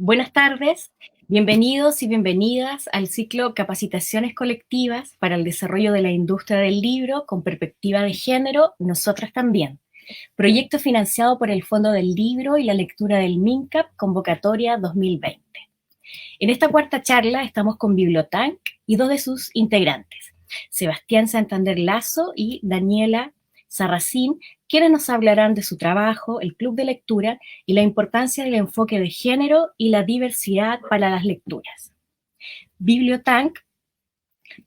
Buenas tardes, bienvenidos y bienvenidas al ciclo Capacitaciones Colectivas para el Desarrollo de la Industria del Libro con Perspectiva de Género, Nosotras También. Proyecto financiado por el Fondo del Libro y la Lectura del MINCAP, convocatoria 2020. En esta cuarta charla estamos con Bibliotank y dos de sus integrantes, Sebastián Santander Lazo y Daniela Sarracín, quienes nos hablarán de su trabajo, el club de lectura y la importancia del enfoque de género y la diversidad para las lecturas. Bibliotank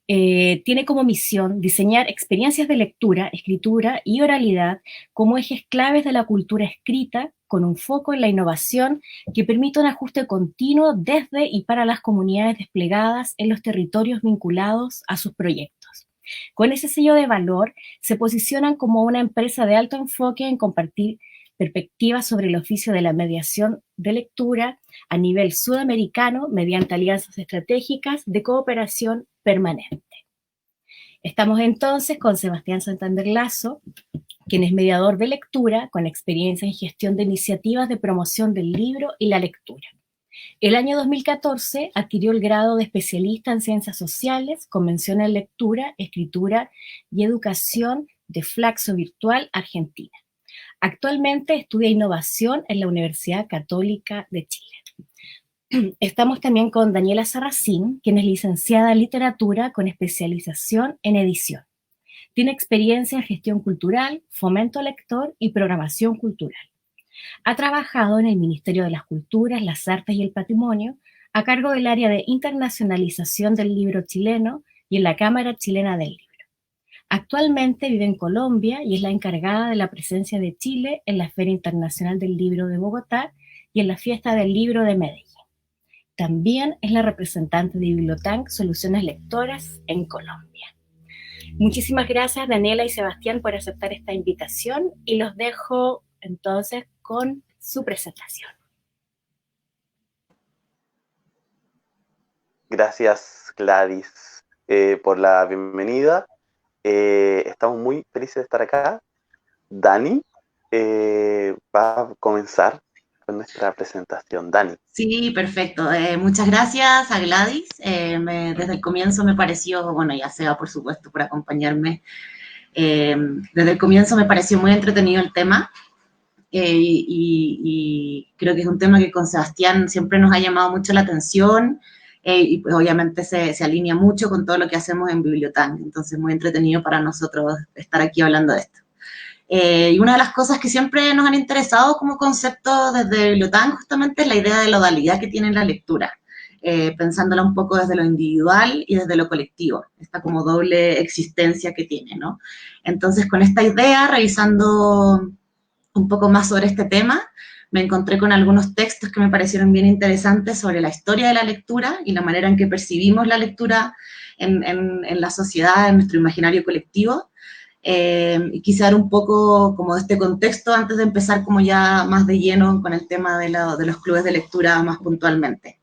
tiene como misión diseñar experiencias de lectura, escritura y oralidad como ejes claves de la cultura escrita, con un foco en la innovación que permita un ajuste continuo desde y para las comunidades desplegadas en los territorios vinculados a sus proyectos. Con ese sello de valor, se posicionan como una empresa de alto enfoque en compartir perspectivas sobre el oficio de la mediación de lectura a nivel sudamericano mediante alianzas estratégicas de cooperación permanente. Estamos entonces con Sebastián Santander Lazo, quien es mediador de lectura con experiencia en gestión de iniciativas de promoción del libro y la lectura. El año 2014 adquirió el grado de especialista en ciencias sociales con mención en lectura, escritura y educación de Flaxo Virtual Argentina. Actualmente estudia innovación en la Universidad Católica de Chile. Estamos también con Daniela Sarracín, quien es licenciada en literatura con especialización en edición. Tiene experiencia en gestión cultural, fomento lector y programación cultural. Ha trabajado en el Ministerio de las Culturas, las Artes y el Patrimonio, a cargo del área de internacionalización del libro chileno y en la Cámara Chilena del Libro. Actualmente vive en Colombia y es la encargada de la presencia de Chile en la Feria Internacional del Libro de Bogotá y en la Fiesta del Libro de Medellín. También es la representante de Bibliotank Soluciones Lectoras en Colombia. Muchísimas gracias, Daniela y Sebastián, por aceptar esta invitación y los dejo entonces con su presentación. Gracias, Gladys, por la bienvenida. Estamos muy felices de estar acá. Dani va a comenzar con nuestra presentación. Dani. Sí, perfecto. Muchas gracias a Gladys. Desde el comienzo me pareció, bueno, y a Seba, por supuesto, por acompañarme. Desde el comienzo me pareció muy entretenido el tema. Y creo que es un tema que con Sebastián siempre nos ha llamado mucho la atención y pues obviamente se alinea mucho con todo lo que hacemos en Bibliotank, entonces muy entretenido para nosotros estar aquí hablando de esto. Y una de las cosas que siempre nos han interesado como concepto desde Bibliotank justamente es la idea de la modalidad que tiene la lectura, pensándola un poco desde lo individual y desde lo colectivo, esta como doble existencia que tiene, ¿no? Entonces con esta idea, revisando un poco más sobre este tema, me encontré con algunos textos que me parecieron bien interesantes sobre la historia de la lectura y la manera en que percibimos la lectura en la sociedad, en nuestro imaginario colectivo. Y quise dar un poco como de este contexto antes de empezar como ya más de lleno con el tema de los clubes de lectura más puntualmente.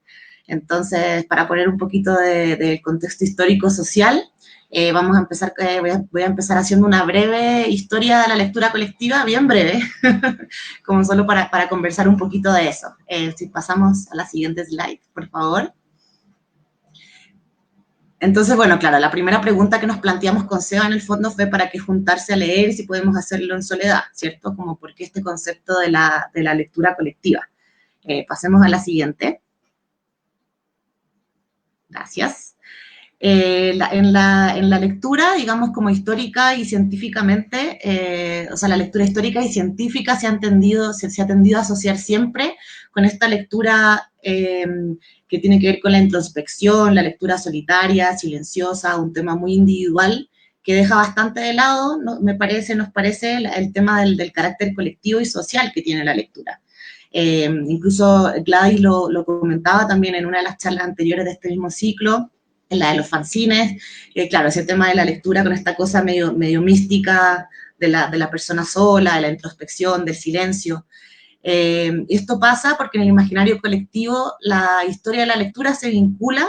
Entonces, para poner un poquito de contexto histórico-social, vamos a empezar, voy a empezar haciendo una breve historia de la lectura colectiva, bien breve, como solo para conversar un poquito de eso. Si pasamos a la siguiente slide, por favor. Entonces, bueno, claro, la primera pregunta que nos planteamos con Seba en el fondo fue para qué juntarse a leer y si podemos hacerlo en soledad, ¿cierto? Como por qué este concepto de la lectura colectiva. Pasemos a la siguiente. Gracias. En la lectura, digamos, como histórica y científicamente, o sea, la lectura histórica y científica se ha tendido a asociar siempre con esta lectura que tiene que ver con la introspección, la lectura solitaria, silenciosa, un tema muy individual que deja bastante de lado, ¿no? Nos parece el tema del carácter colectivo y social que tiene la lectura. Incluso Gladys lo comentaba también en una de las charlas anteriores de este mismo ciclo, en la de los fanzines, claro, ese tema de la lectura con esta cosa medio mística de la persona sola, de la introspección, del silencio. Esto pasa porque en el imaginario colectivo la historia de la lectura se vincula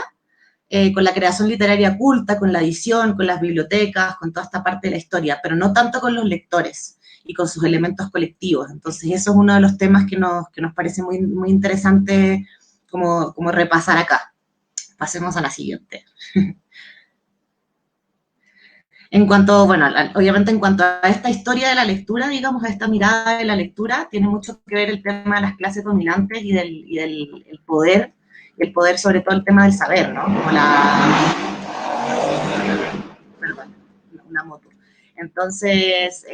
con la creación literaria culta, con la edición, con las bibliotecas, con toda esta parte de la historia, pero no tanto con los lectores y con sus elementos colectivos. Entonces eso es uno de los temas que nos parece muy, muy interesante como repasar acá. Pasemos a la siguiente. En cuanto, bueno, obviamente en cuanto a esta historia de la lectura, digamos, a esta mirada de la lectura, tiene mucho que ver el tema de las clases dominantes y del el poder sobre todo el tema del saber, ¿no? Como perdón, una moto. Entonces,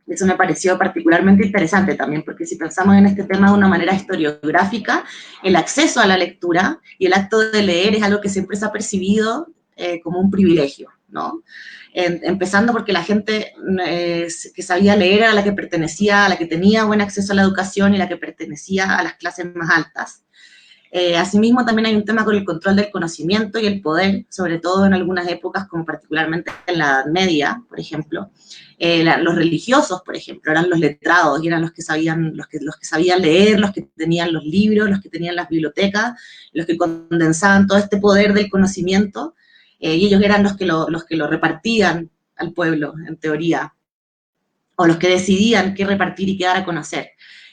eso me pareció particularmente interesante también, porque si pensamos en este tema de una manera historiográfica, el acceso a la lectura y el acto de leer es algo que siempre se ha percibido como un privilegio, ¿no? Empezando porque la gente que sabía leer era la que pertenecía, a la que tenía buen acceso a la educación y la que pertenecía a las clases más altas. Asimismo, también hay un tema con el control del conocimiento y el poder, sobre todo en algunas épocas, como particularmente en la Edad Media, por ejemplo. Los religiosos, por ejemplo, eran los letrados y eran los que sabían leer, los que tenían los libros, los que tenían las bibliotecas, los que condensaban todo este poder del conocimiento, y ellos eran los que lo repartían al pueblo, en teoría, o los que decidían qué repartir y qué dar a conocer.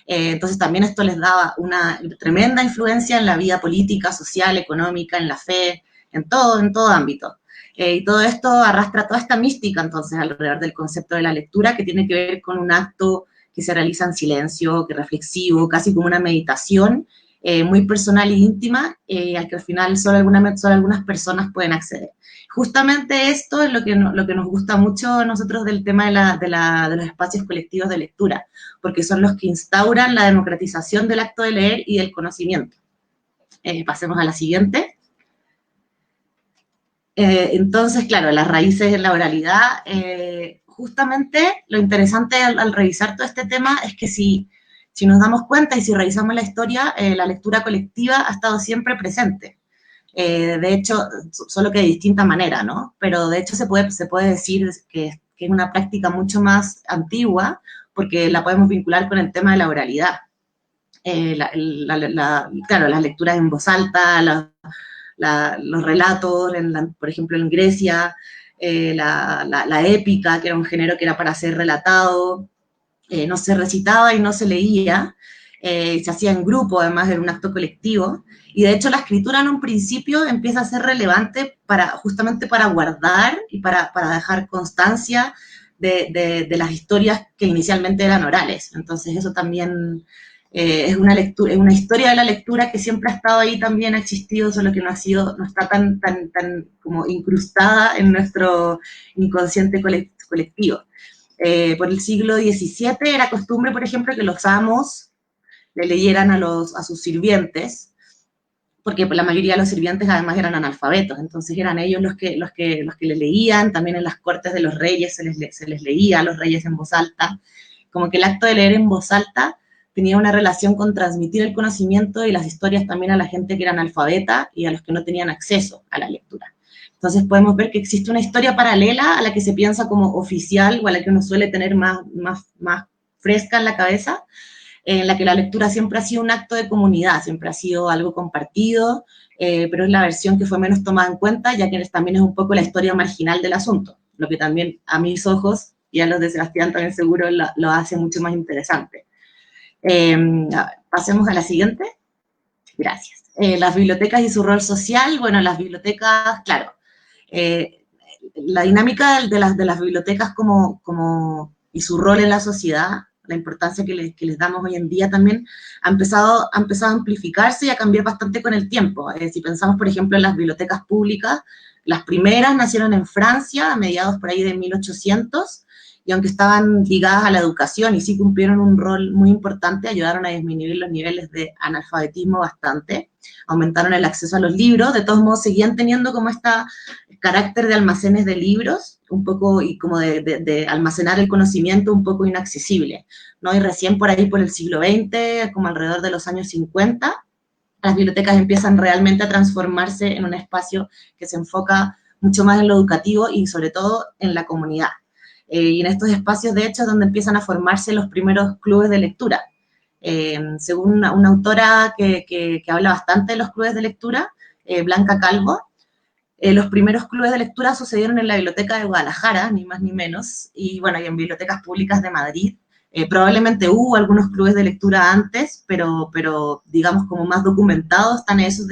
Entonces también esto les daba una tremenda influencia en la vida política, social, económica, en la fe, en todo ámbito. Y todo esto arrastra toda esta mística entonces alrededor del concepto de la lectura, que tiene que ver con un acto que se realiza en silencio, que es reflexivo, casi como una meditación, muy personal e íntima, al que al final solo algunas personas pueden acceder. Justamente esto es lo que nos gusta mucho a nosotros del tema de los espacios colectivos de lectura, porque son los que instauran la democratización del acto de leer y del conocimiento. Pasemos a la siguiente. Entonces, claro, las raíces en la oralidad, justamente lo interesante al revisar todo este tema es que si nos damos cuenta y si revisamos la historia, la lectura colectiva ha estado siempre presente. De hecho, solo que de distinta manera, ¿no? Pero de hecho se puede decir que es una práctica mucho más antigua, porque la podemos vincular con el tema de la oralidad. Claro, las lecturas en voz alta, los relatos, por ejemplo, en Grecia, la épica, que era un género que era para ser relatado, no se recitaba y no se leía, se hacía en grupo, además era un acto colectivo, y de hecho la escritura en un principio empieza a ser relevante justamente para guardar y para dejar constancia de las historias que inicialmente eran orales. Entonces eso también es una historia de la lectura que siempre ha estado ahí, también ha existido, solo que no está tan como incrustada en nuestro inconsciente colectivo. Por el siglo XVII era costumbre, por ejemplo, que los amos le leyeran a sus sirvientes, porque la mayoría de los sirvientes además eran analfabetos, entonces eran ellos los que le leían. También en las cortes de los reyes se les leía a los reyes en voz alta, como que el acto de leer en voz alta tenía una relación con transmitir el conocimiento y las historias también a la gente que era analfabeta y a los que no tenían acceso a la lectura. Entonces podemos ver que existe una historia paralela a la que se piensa como oficial o a la que uno suele tener más fresca en la cabeza, en la que la lectura siempre ha sido un acto de comunidad, siempre ha sido algo compartido, pero es la versión que fue menos tomada en cuenta, ya que también es un poco la historia marginal del asunto, lo que también a mis ojos, y a los de Sebastián también seguro, lo hace mucho más interesante. Pasemos a la siguiente. Gracias. Las bibliotecas y su rol social. Bueno, las bibliotecas, claro, la dinámica de las bibliotecas y su rol en la sociedad, la importancia que les damos hoy en día también, ha empezado a amplificarse y a cambiar bastante con el tiempo. Si pensamos, por ejemplo, en las bibliotecas públicas, las primeras nacieron en Francia a mediados por ahí de 1800, y aunque estaban ligadas a la educación y sí cumplieron un rol muy importante, ayudaron a disminuir los niveles de analfabetismo bastante, aumentaron el acceso a los libros. De todos modos seguían teniendo como este carácter de almacenes de libros, un poco, y como de almacenar el conocimiento un poco inaccesible, ¿no? Y recién por ahí, por el siglo XX, como alrededor de los años 50, las bibliotecas empiezan realmente a transformarse en un espacio que se enfoca mucho más en lo educativo y sobre todo en la comunidad. Y en estos espacios, de hecho, es donde empiezan a formarse los primeros clubes de lectura. Según una autora que habla bastante de los clubes de lectura, Blanca Calvo, los primeros clubes de lectura sucedieron en la Biblioteca de Guadalajara, ni más ni menos, y bueno, y en bibliotecas públicas de Madrid, Probablemente hubo algunos clubes de lectura antes, pero digamos como más documentados están esos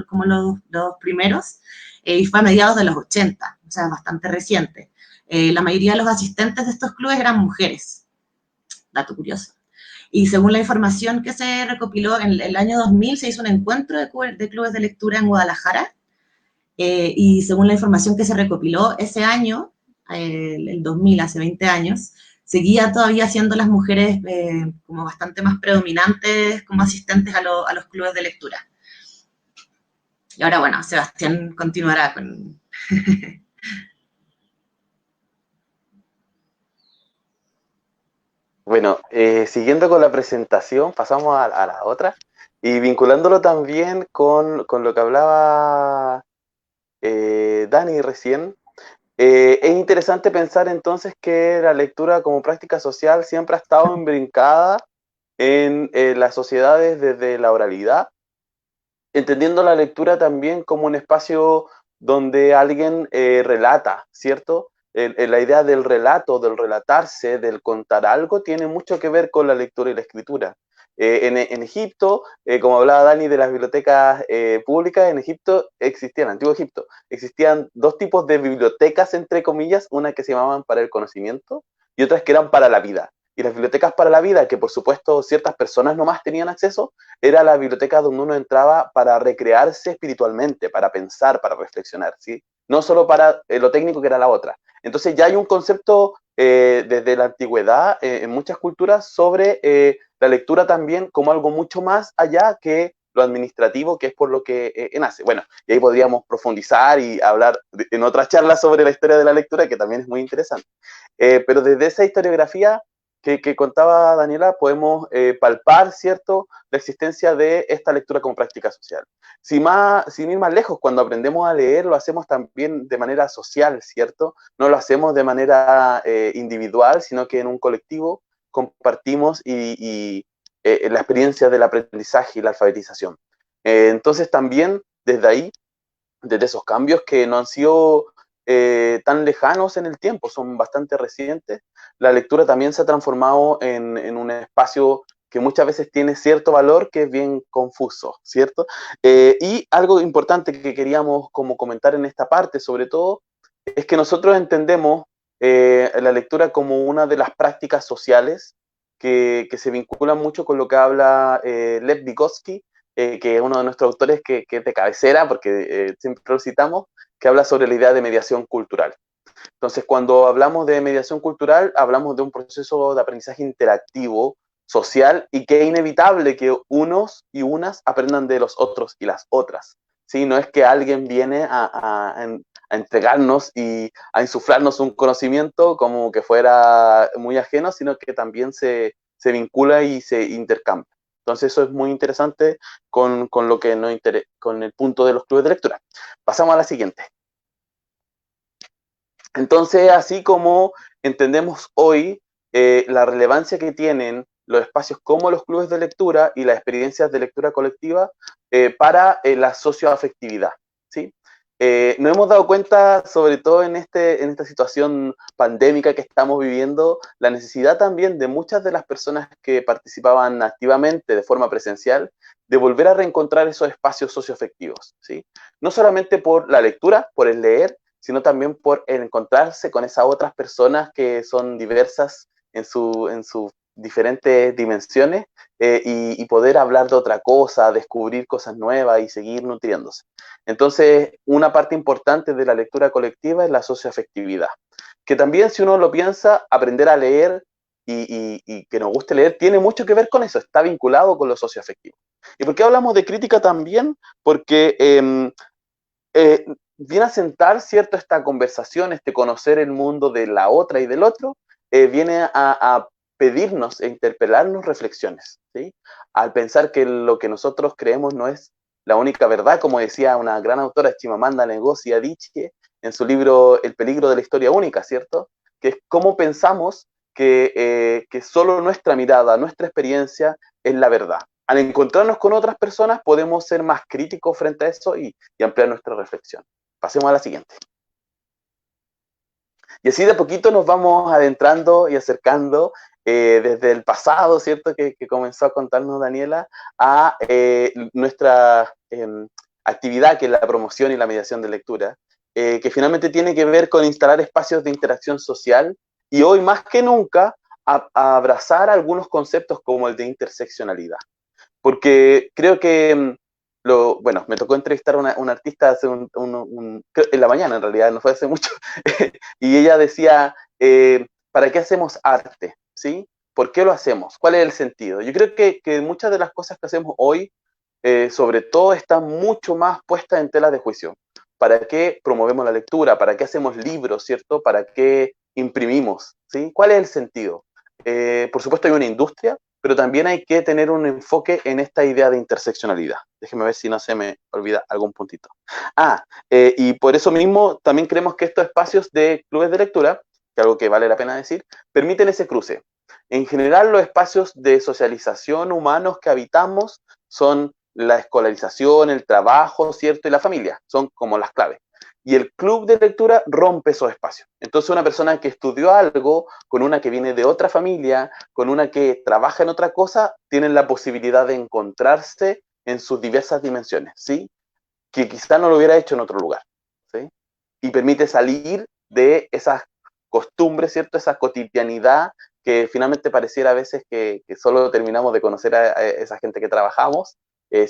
como los primeros, y fue a mediados de los 80, o sea, bastante reciente. La mayoría de los asistentes de estos clubes eran mujeres, dato curioso. Y según la información que se recopiló, en el año 2000 se hizo un encuentro de clubes de lectura en Guadalajara, y según la información que se recopiló ese año, el 2000, hace 20 años, seguía todavía siendo las mujeres como bastante más predominantes como asistentes a los clubes de lectura. Y ahora, bueno, Sebastián continuará con... Bueno, siguiendo con la presentación, pasamos a la otra y vinculándolo también con lo que hablaba Dani recién. Es interesante pensar entonces que la lectura como práctica social siempre ha estado imbrincada en las sociedades desde la oralidad, entendiendo la lectura también como un espacio donde alguien relata, ¿cierto? La idea del relato, del relatarse, del contar algo, tiene mucho que ver con la lectura y la escritura. En Egipto, como hablaba Dani de las bibliotecas públicas, en Egipto existían, en Antiguo Egipto, existían dos tipos de bibliotecas, entre comillas, una que se llamaban para el conocimiento y otras que eran para la vida. Y las bibliotecas para la vida, que por supuesto ciertas personas nomás tenían acceso, era la biblioteca donde uno entraba para recrearse espiritualmente, para pensar, para reflexionar, ¿sí? No solo para lo técnico que era la otra. Entonces ya hay un concepto desde la antigüedad en muchas culturas sobre la lectura también como algo mucho más allá que lo administrativo, que es por lo que nace. Bueno, y ahí podríamos profundizar y hablar en otras charlas sobre la historia de la lectura, que también es muy interesante. Pero desde esa historiografía que contaba Daniela, podemos palpar, ¿cierto?, la existencia de esta lectura como práctica social. Sin ir más lejos, cuando aprendemos a leer, lo hacemos también de manera social, ¿cierto? No lo hacemos de manera individual, sino que en un colectivo compartimos la experiencia del aprendizaje y la alfabetización. Entonces también desde ahí, desde esos cambios que no han sido tan lejanos en el tiempo, son bastante recientes, la lectura también se ha transformado en un espacio que muchas veces tiene cierto valor que es bien confuso, ¿cierto? Y algo importante que queríamos como comentar en esta parte, sobre todo, es que nosotros entendemos la lectura como una de las prácticas sociales que se vinculan mucho con lo que habla Lev Vygotsky, que es uno de nuestros autores que es de cabecera, porque siempre lo citamos, que habla sobre la idea de mediación cultural. Entonces, cuando hablamos de mediación cultural, hablamos de un proceso de aprendizaje interactivo, social, y que es inevitable que unos y unas aprendan de los otros y las otras. ¿Sí? No es que alguien viene a entregarnos y a insuflarnos un conocimiento como que fuera muy ajeno, sino que también se vincula y se intercambia. Entonces eso es muy interesante con lo que con el punto de los clubes de lectura. Pasamos a la siguiente. Entonces, así como entendemos hoy la relevancia que tienen los espacios como los clubes de lectura y las experiencias de lectura colectiva para la socioafectividad, ¿sí? Nos hemos dado cuenta, sobre todo en esta situación pandémica que estamos viviendo, la necesidad también de muchas de las personas que participaban activamente de forma presencial de volver a reencontrar esos espacios socioafectivos, ¿sí? No solamente por la lectura, por el leer, sino también por encontrarse con esas otras personas que son diversas en sus diferentes dimensiones y poder hablar de otra cosa, descubrir cosas nuevas y seguir nutriéndose. Entonces, una parte importante de la lectura colectiva es la socioafectividad, que también, si uno lo piensa, aprender a leer y que nos guste leer tiene mucho que ver con eso, está vinculado con lo socioafectivo. ¿Y por qué hablamos de crítica también? Porque viene a sentar, ¿cierto?, esta conversación, este conocer el mundo de la otra y del otro, viene a pedirnos e interpelarnos reflexiones, ¿sí? Al pensar que lo que nosotros creemos no es la única verdad, como decía una gran autora, Chimamanda Ngozi Adichie, en su libro El peligro de la historia única, ¿cierto? Que es cómo pensamos que solo nuestra mirada, nuestra experiencia es la verdad. Al encontrarnos con otras personas podemos ser más críticos frente a eso y ampliar nuestra reflexión. Pasemos a la siguiente. Y así de poquito nos vamos adentrando y acercando desde el pasado, ¿cierto?, que comenzó a contarnos Daniela, a nuestra actividad, que es la promoción y la mediación de lectura, que finalmente tiene que ver con instalar espacios de interacción social y hoy más que nunca a abrazar algunos conceptos como el de interseccionalidad. Porque creo que, bueno, me tocó entrevistar a una artista hace en la mañana, en realidad, no fue hace mucho, y ella decía, ¿para qué hacemos arte? ¿Sí? ¿Por qué lo hacemos? ¿Cuál es el sentido? Yo creo que muchas de las cosas que hacemos hoy, sobre todo, están mucho más puestas en tela de juicio. ¿Para qué promovemos la lectura? ¿Para qué hacemos libros, cierto? ¿Para qué imprimimos? ¿Sí? ¿Cuál es el sentido? Por supuesto hay una industria, pero también hay que tener un enfoque en esta idea de interseccionalidad. Déjeme ver si no se me olvida algún puntito. Y por eso mismo también creemos que estos espacios de clubes de lectura, que es algo que vale la pena decir, permiten ese cruce. En general, los espacios de socialización humanos que habitamos son la escolarización, el trabajo, ¿cierto? Y la familia, son como las claves. Y el club de lectura rompe esos espacios. Entonces una persona que estudió algo, con una que viene de otra familia, con una que trabaja en otra cosa, tienen la posibilidad de encontrarse en sus diversas dimensiones, ¿sí? Que quizá no lo hubiera hecho en otro lugar, ¿sí? Y permite salir de esas costumbres, ¿cierto? Esa cotidianidad que finalmente pareciera a veces que solo terminamos de conocer a esa gente que trabajamos,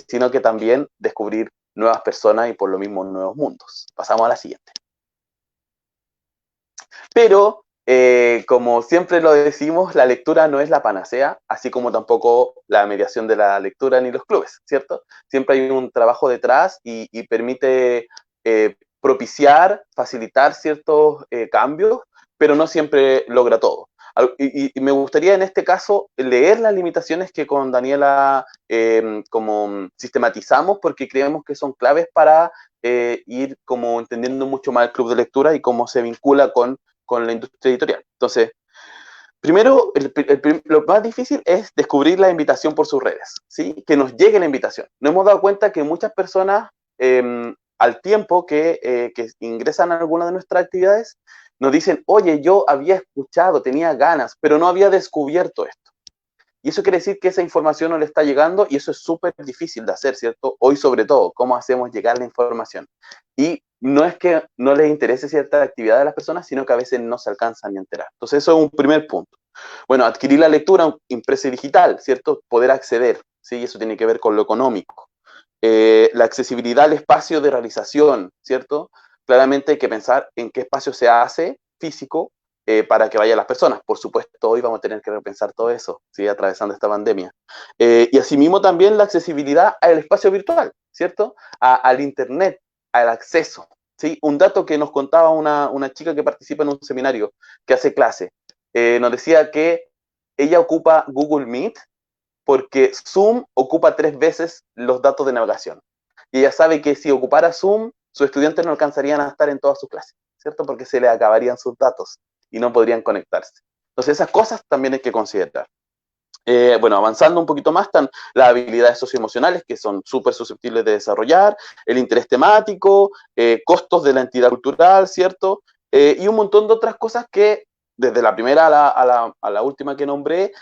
sino que también descubrir nuevas personas y por lo mismo nuevos mundos. Pasamos a la siguiente. Pero, como siempre lo decimos, la lectura no es la panacea, así como tampoco la mediación de la lectura ni los clubes, ¿cierto? Siempre hay un trabajo detrás y permite propiciar, facilitar ciertos cambios, pero no siempre logra todo. Y me gustaría en este caso leer las limitaciones que con Daniela como sistematizamos, porque creemos que son claves para ir como entendiendo mucho más el club de lectura y cómo se vincula con la industria editorial. Entonces, primero, lo más difícil es descubrir la invitación por sus redes, ¿sí? Que nos llegue la invitación. Nos hemos dado cuenta que muchas personas, al tiempo que ingresan a alguna de nuestras actividades, nos dicen, oye, yo había escuchado, tenía ganas, pero no había descubierto esto. Y eso quiere decir que esa información no le está llegando y eso es súper difícil de hacer, ¿cierto? Hoy sobre todo, ¿cómo hacemos llegar la información? Y no es que no les interese cierta actividad de las personas, sino que a veces no se alcanzan ni a enterar. Entonces eso es un primer punto. Bueno, adquirir la lectura impresa y digital, ¿cierto? Poder acceder, ¿sí? Eso tiene que ver con lo económico. La accesibilidad al espacio de realización, ¿cierto? Claramente hay que pensar en qué espacio se hace físico para que vayan las personas. Por supuesto, hoy vamos a tener que repensar todo eso, ¿sí? Atravesando esta pandemia. Y asimismo también la accesibilidad al espacio virtual, ¿cierto? Al Internet, al acceso, ¿sí? Un dato que nos contaba una chica que participa en un seminario, que hace clase, nos decía que ella ocupa Google Meet porque Zoom ocupa 3 veces los datos de navegación. Y ella sabe que si ocupara Zoom, sus estudiantes no alcanzarían a estar en todas sus clases, ¿cierto? Porque se les acabarían sus datos y no podrían conectarse. Entonces esas cosas también hay que considerar. Bueno, avanzando un poquito más, están las habilidades socioemocionales, que son súper susceptibles de desarrollar, el interés temático, costos de la entidad cultural, ¿cierto? Y un montón de otras cosas que, desde la primera a la última que nombré,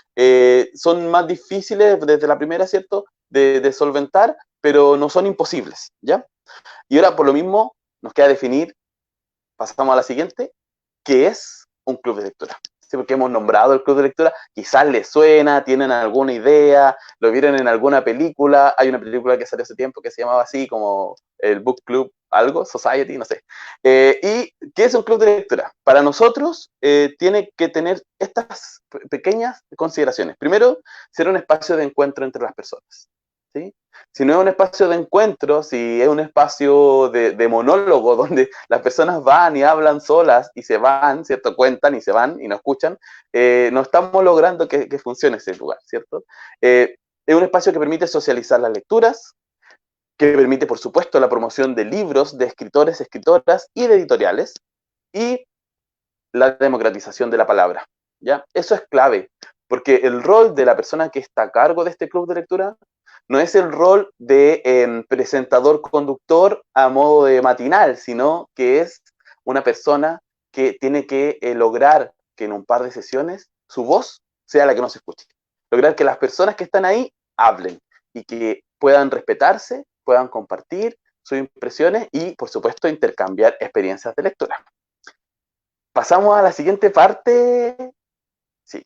son más difíciles desde la primera, ¿cierto?, de solventar, pero no son imposibles, ¿ya? Y ahora, por lo mismo, nos queda definir, pasamos a la siguiente, ¿qué es un club de lectura? Sí, porque hemos nombrado el club de lectura, quizás les suena, tienen alguna idea, lo vieron en alguna película, hay una película que salió hace tiempo que se llamaba así, como el Book Club, algo, Society, no sé. ¿Y qué es un club de lectura? Para nosotros tiene que tener estas pequeñas consideraciones. Primero, ser un espacio de encuentro entre las personas, ¿sí? Si no es un espacio de encuentro, si es un espacio de monólogo donde las personas van y hablan solas y se van, ¿cierto? Cuentan y se van y no escuchan, no estamos logrando que funcione ese lugar, ¿cierto? Es un espacio que permite socializar las lecturas, que permite, por supuesto, la promoción de libros, de escritores, escritoras y de editoriales, y la democratización de la palabra, ¿ya? Eso es clave, porque el rol de la persona que está a cargo de este club de lectura no es el rol de presentador-conductor a modo de matinal, sino que es una persona que tiene que lograr que en un par de sesiones su voz sea la que nos escuche. Lograr que las personas que están ahí hablen y que puedan respetarse, puedan compartir sus impresiones y, por supuesto, intercambiar experiencias de lectura. Pasamos a la siguiente parte. Sí.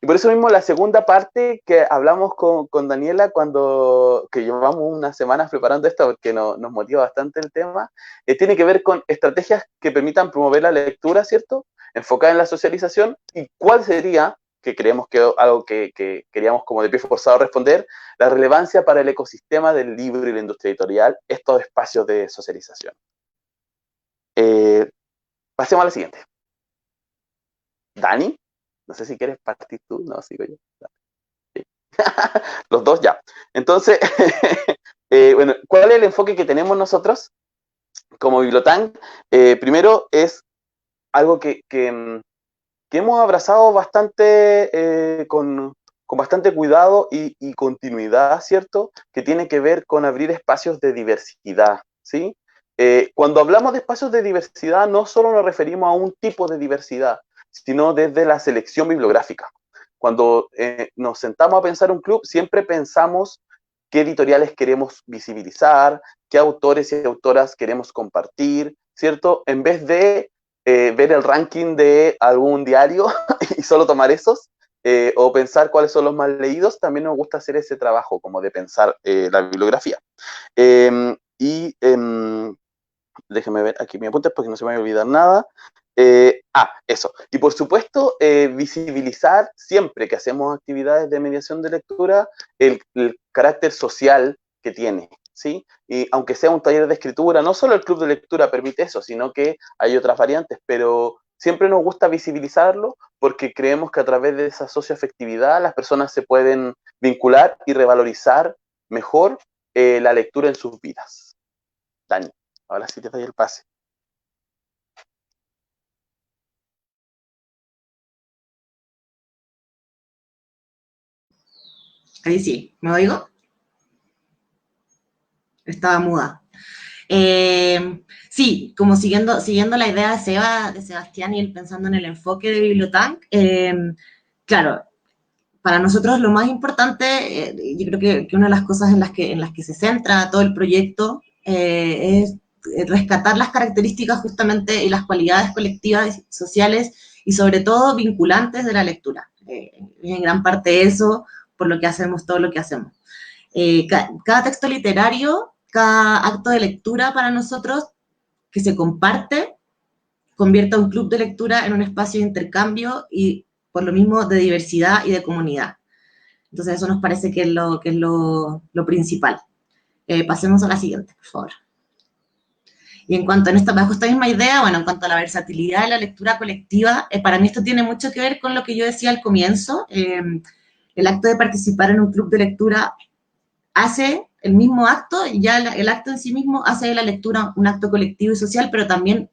Y por eso mismo la segunda parte que hablamos con Daniela que llevamos unas semanas preparando esto porque nos motiva bastante el tema, tiene que ver con estrategias que permitan promover la lectura, ¿cierto? Enfocada en la socialización. ¿Y cuál sería, que creemos que algo que queríamos como de pie forzado responder, la relevancia para el ecosistema del libro y la industria editorial, estos espacios de socialización? Pasemos a la siguiente. Dani, no sé si quieres partir tú, no, sigo yo. Sí. Los dos ya. Entonces, bueno, ¿cuál es el enfoque que tenemos nosotros como Bibliotank? Primero es algo que hemos abrazado bastante con bastante cuidado y continuidad, ¿cierto? Que tiene que ver con abrir espacios de diversidad, ¿sí? Cuando hablamos de espacios de diversidad, no solo nos referimos a un tipo de diversidad, sino desde la selección bibliográfica. Cuando nos sentamos a pensar un club, siempre pensamos qué editoriales queremos visibilizar, qué autores y autoras queremos compartir, ¿cierto? En vez de ver el ranking de algún diario y solo tomar esos, o pensar cuáles son los más leídos, también nos gusta hacer ese trabajo, como de pensar la bibliografía. Déjenme ver aquí mis apuntes porque no se me va a olvidar nada. Eso. Y por supuesto, visibilizar siempre que hacemos actividades de mediación de lectura el carácter social que tiene, ¿sí? Y aunque sea un taller de escritura, no solo el club de lectura permite eso, sino que hay otras variantes, pero siempre nos gusta visibilizarlo porque creemos que a través de esa socioafectividad las personas se pueden vincular y revalorizar mejor la lectura en sus vidas. Dani, ahora sí te doy el pase. Ahí sí, ¿me oigo? Estaba muda. Sí, como siguiendo la idea de Sebastián y él pensando en el enfoque de Bibliotank, claro, para nosotros lo más importante, yo creo que una de las cosas en las que se centra todo el proyecto es rescatar las características justamente y las cualidades colectivas y sociales y sobre todo vinculantes de la lectura. En gran parte eso, por lo que hacemos, todo lo que hacemos. Cada texto literario, cada acto de lectura para nosotros que se comparte, convierte a un club de lectura en un espacio de intercambio y por lo mismo de diversidad y de comunidad. Entonces eso nos parece que es lo principal. Pasemos a la siguiente, por favor. Y en cuanto bajo esta misma idea, bueno, en cuanto a la versatilidad de la lectura colectiva, para mí esto tiene mucho que ver con lo que yo decía al comienzo. El acto de participar en un club de lectura hace el mismo acto, ya el acto en sí mismo hace de la lectura un acto colectivo y social, pero también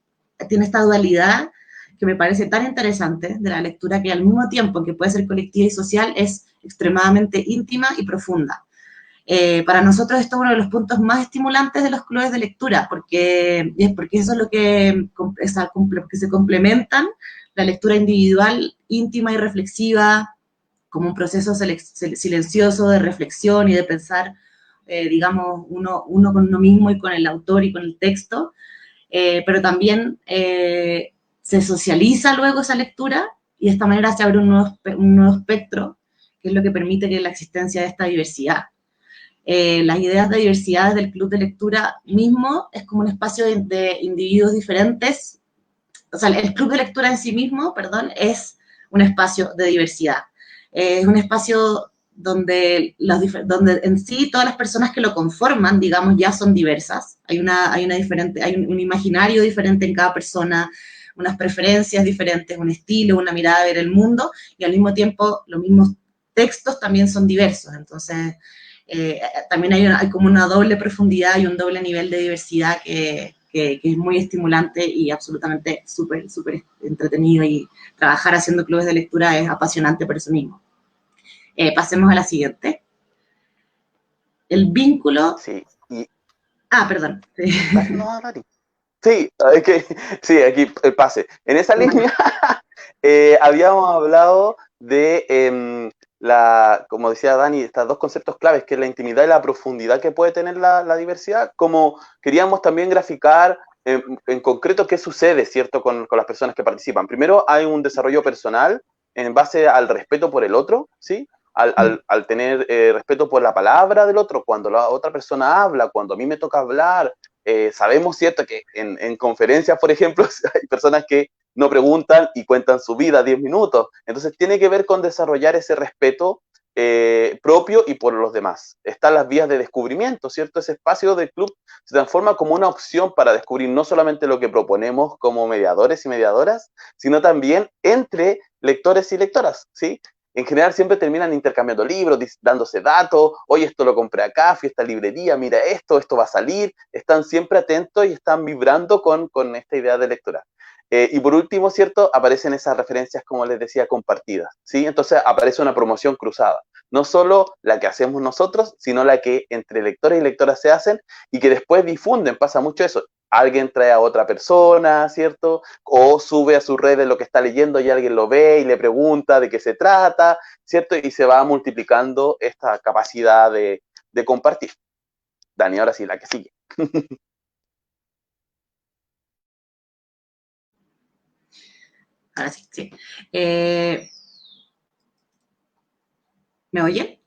tiene esta dualidad que me parece tan interesante de la lectura, que al mismo tiempo que puede ser colectiva y social, es extremadamente íntima y profunda. Para nosotros esto es uno de los puntos más estimulantes de los clubes de lectura, porque eso es lo que se complementan, la lectura individual, íntima y reflexiva, como un proceso silencioso de reflexión y de pensar, digamos, uno con uno mismo y con el autor y con el texto, pero también se socializa luego esa lectura y de esta manera se abre un nuevo espectro, que es lo que permite que la existencia de esta diversidad. Las ideas de diversidad del club de lectura mismo es como un espacio de individuos diferentes, o sea, el club de lectura en sí mismo, perdón, es un espacio de diversidad. Es un espacio donde en sí todas las personas que lo conforman, digamos, ya son diversas. Hay un imaginario diferente en cada persona, unas preferencias diferentes, un estilo, una mirada de ver el mundo, y al mismo tiempo los mismos textos también son diversos. Entonces, también hay como una doble profundidad y un doble nivel de diversidad que es muy estimulante y absolutamente súper entretenido, y trabajar haciendo clubes de lectura es apasionante por eso mismo. Pasemos a la siguiente. El vínculo... Sí. Perdón. No, Dani. Sí, aquí el pase. En esa línea habíamos hablado de como decía Dani, estos dos conceptos claves, que es la intimidad y la profundidad que puede tener la diversidad, como queríamos también graficar en concreto qué sucede, ¿cierto?, con las personas que participan. Primero, hay un desarrollo personal en base al respeto por el otro, ¿sí? Al tener respeto por la palabra del otro, cuando la otra persona habla, cuando a mí me toca hablar, sabemos, ¿cierto?, que en conferencias, por ejemplo, hay personas que no preguntan y cuentan su vida 10 minutos. Entonces tiene que ver con desarrollar ese respeto propio y por los demás. Están las vías de descubrimiento, ¿cierto? Ese espacio del club se transforma como una opción para descubrir no solamente lo que proponemos como mediadores y mediadoras, sino también entre lectores y lectoras, ¿sí? En general siempre terminan intercambiando libros, dándose datos, oye, esto lo compré acá, fui a esta librería, mira esto va a salir, están siempre atentos y están vibrando con esta idea de lectura. Y por último, ¿cierto? Aparecen esas referencias, como les decía, compartidas, ¿sí? Entonces aparece una promoción cruzada. No solo la que hacemos nosotros, sino la que entre lectores y lectoras se hacen y que después difunden. Pasa mucho eso. Alguien trae a otra persona, ¿cierto? O sube a sus redes lo que está leyendo y alguien lo ve y le pregunta de qué se trata, ¿cierto? Y se va multiplicando esta capacidad de compartir. Dani, ahora sí, la que sigue. Ahora sí, sí. ¿Me oyen?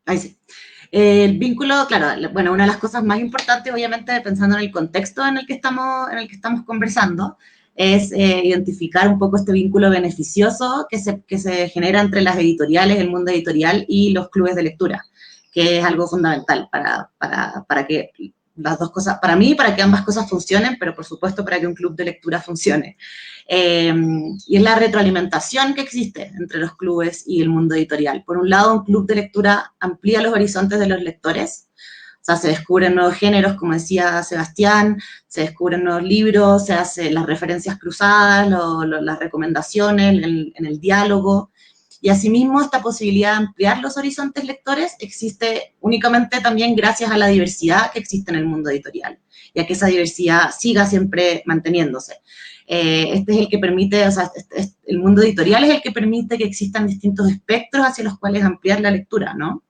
Ahí sí. El vínculo, claro, bueno, una de las cosas más importantes, obviamente, pensando en el contexto en el que estamos conversando, es identificar un poco este vínculo beneficioso que se genera entre las editoriales, el mundo editorial y los clubes de lectura, que es algo fundamental para que las dos cosas, para mí, para que ambas cosas funcionen, pero por supuesto para que un club de lectura funcione. Y es la retroalimentación que existe entre los clubes y el mundo editorial. Por un lado, un club de lectura amplía los horizontes de los lectores, o sea, se descubren nuevos géneros, como decía Sebastián, se descubren nuevos libros, se hacen las referencias cruzadas, las recomendaciones, en el diálogo, y asimismo esta posibilidad de ampliar los horizontes lectores existe únicamente también gracias a la diversidad que existe en el mundo editorial, y a que esa diversidad siga siempre manteniéndose. Este es el que permite, o sea, el mundo editorial es el que permite que existan distintos espectros hacia los cuales ampliar la lectura, ¿no?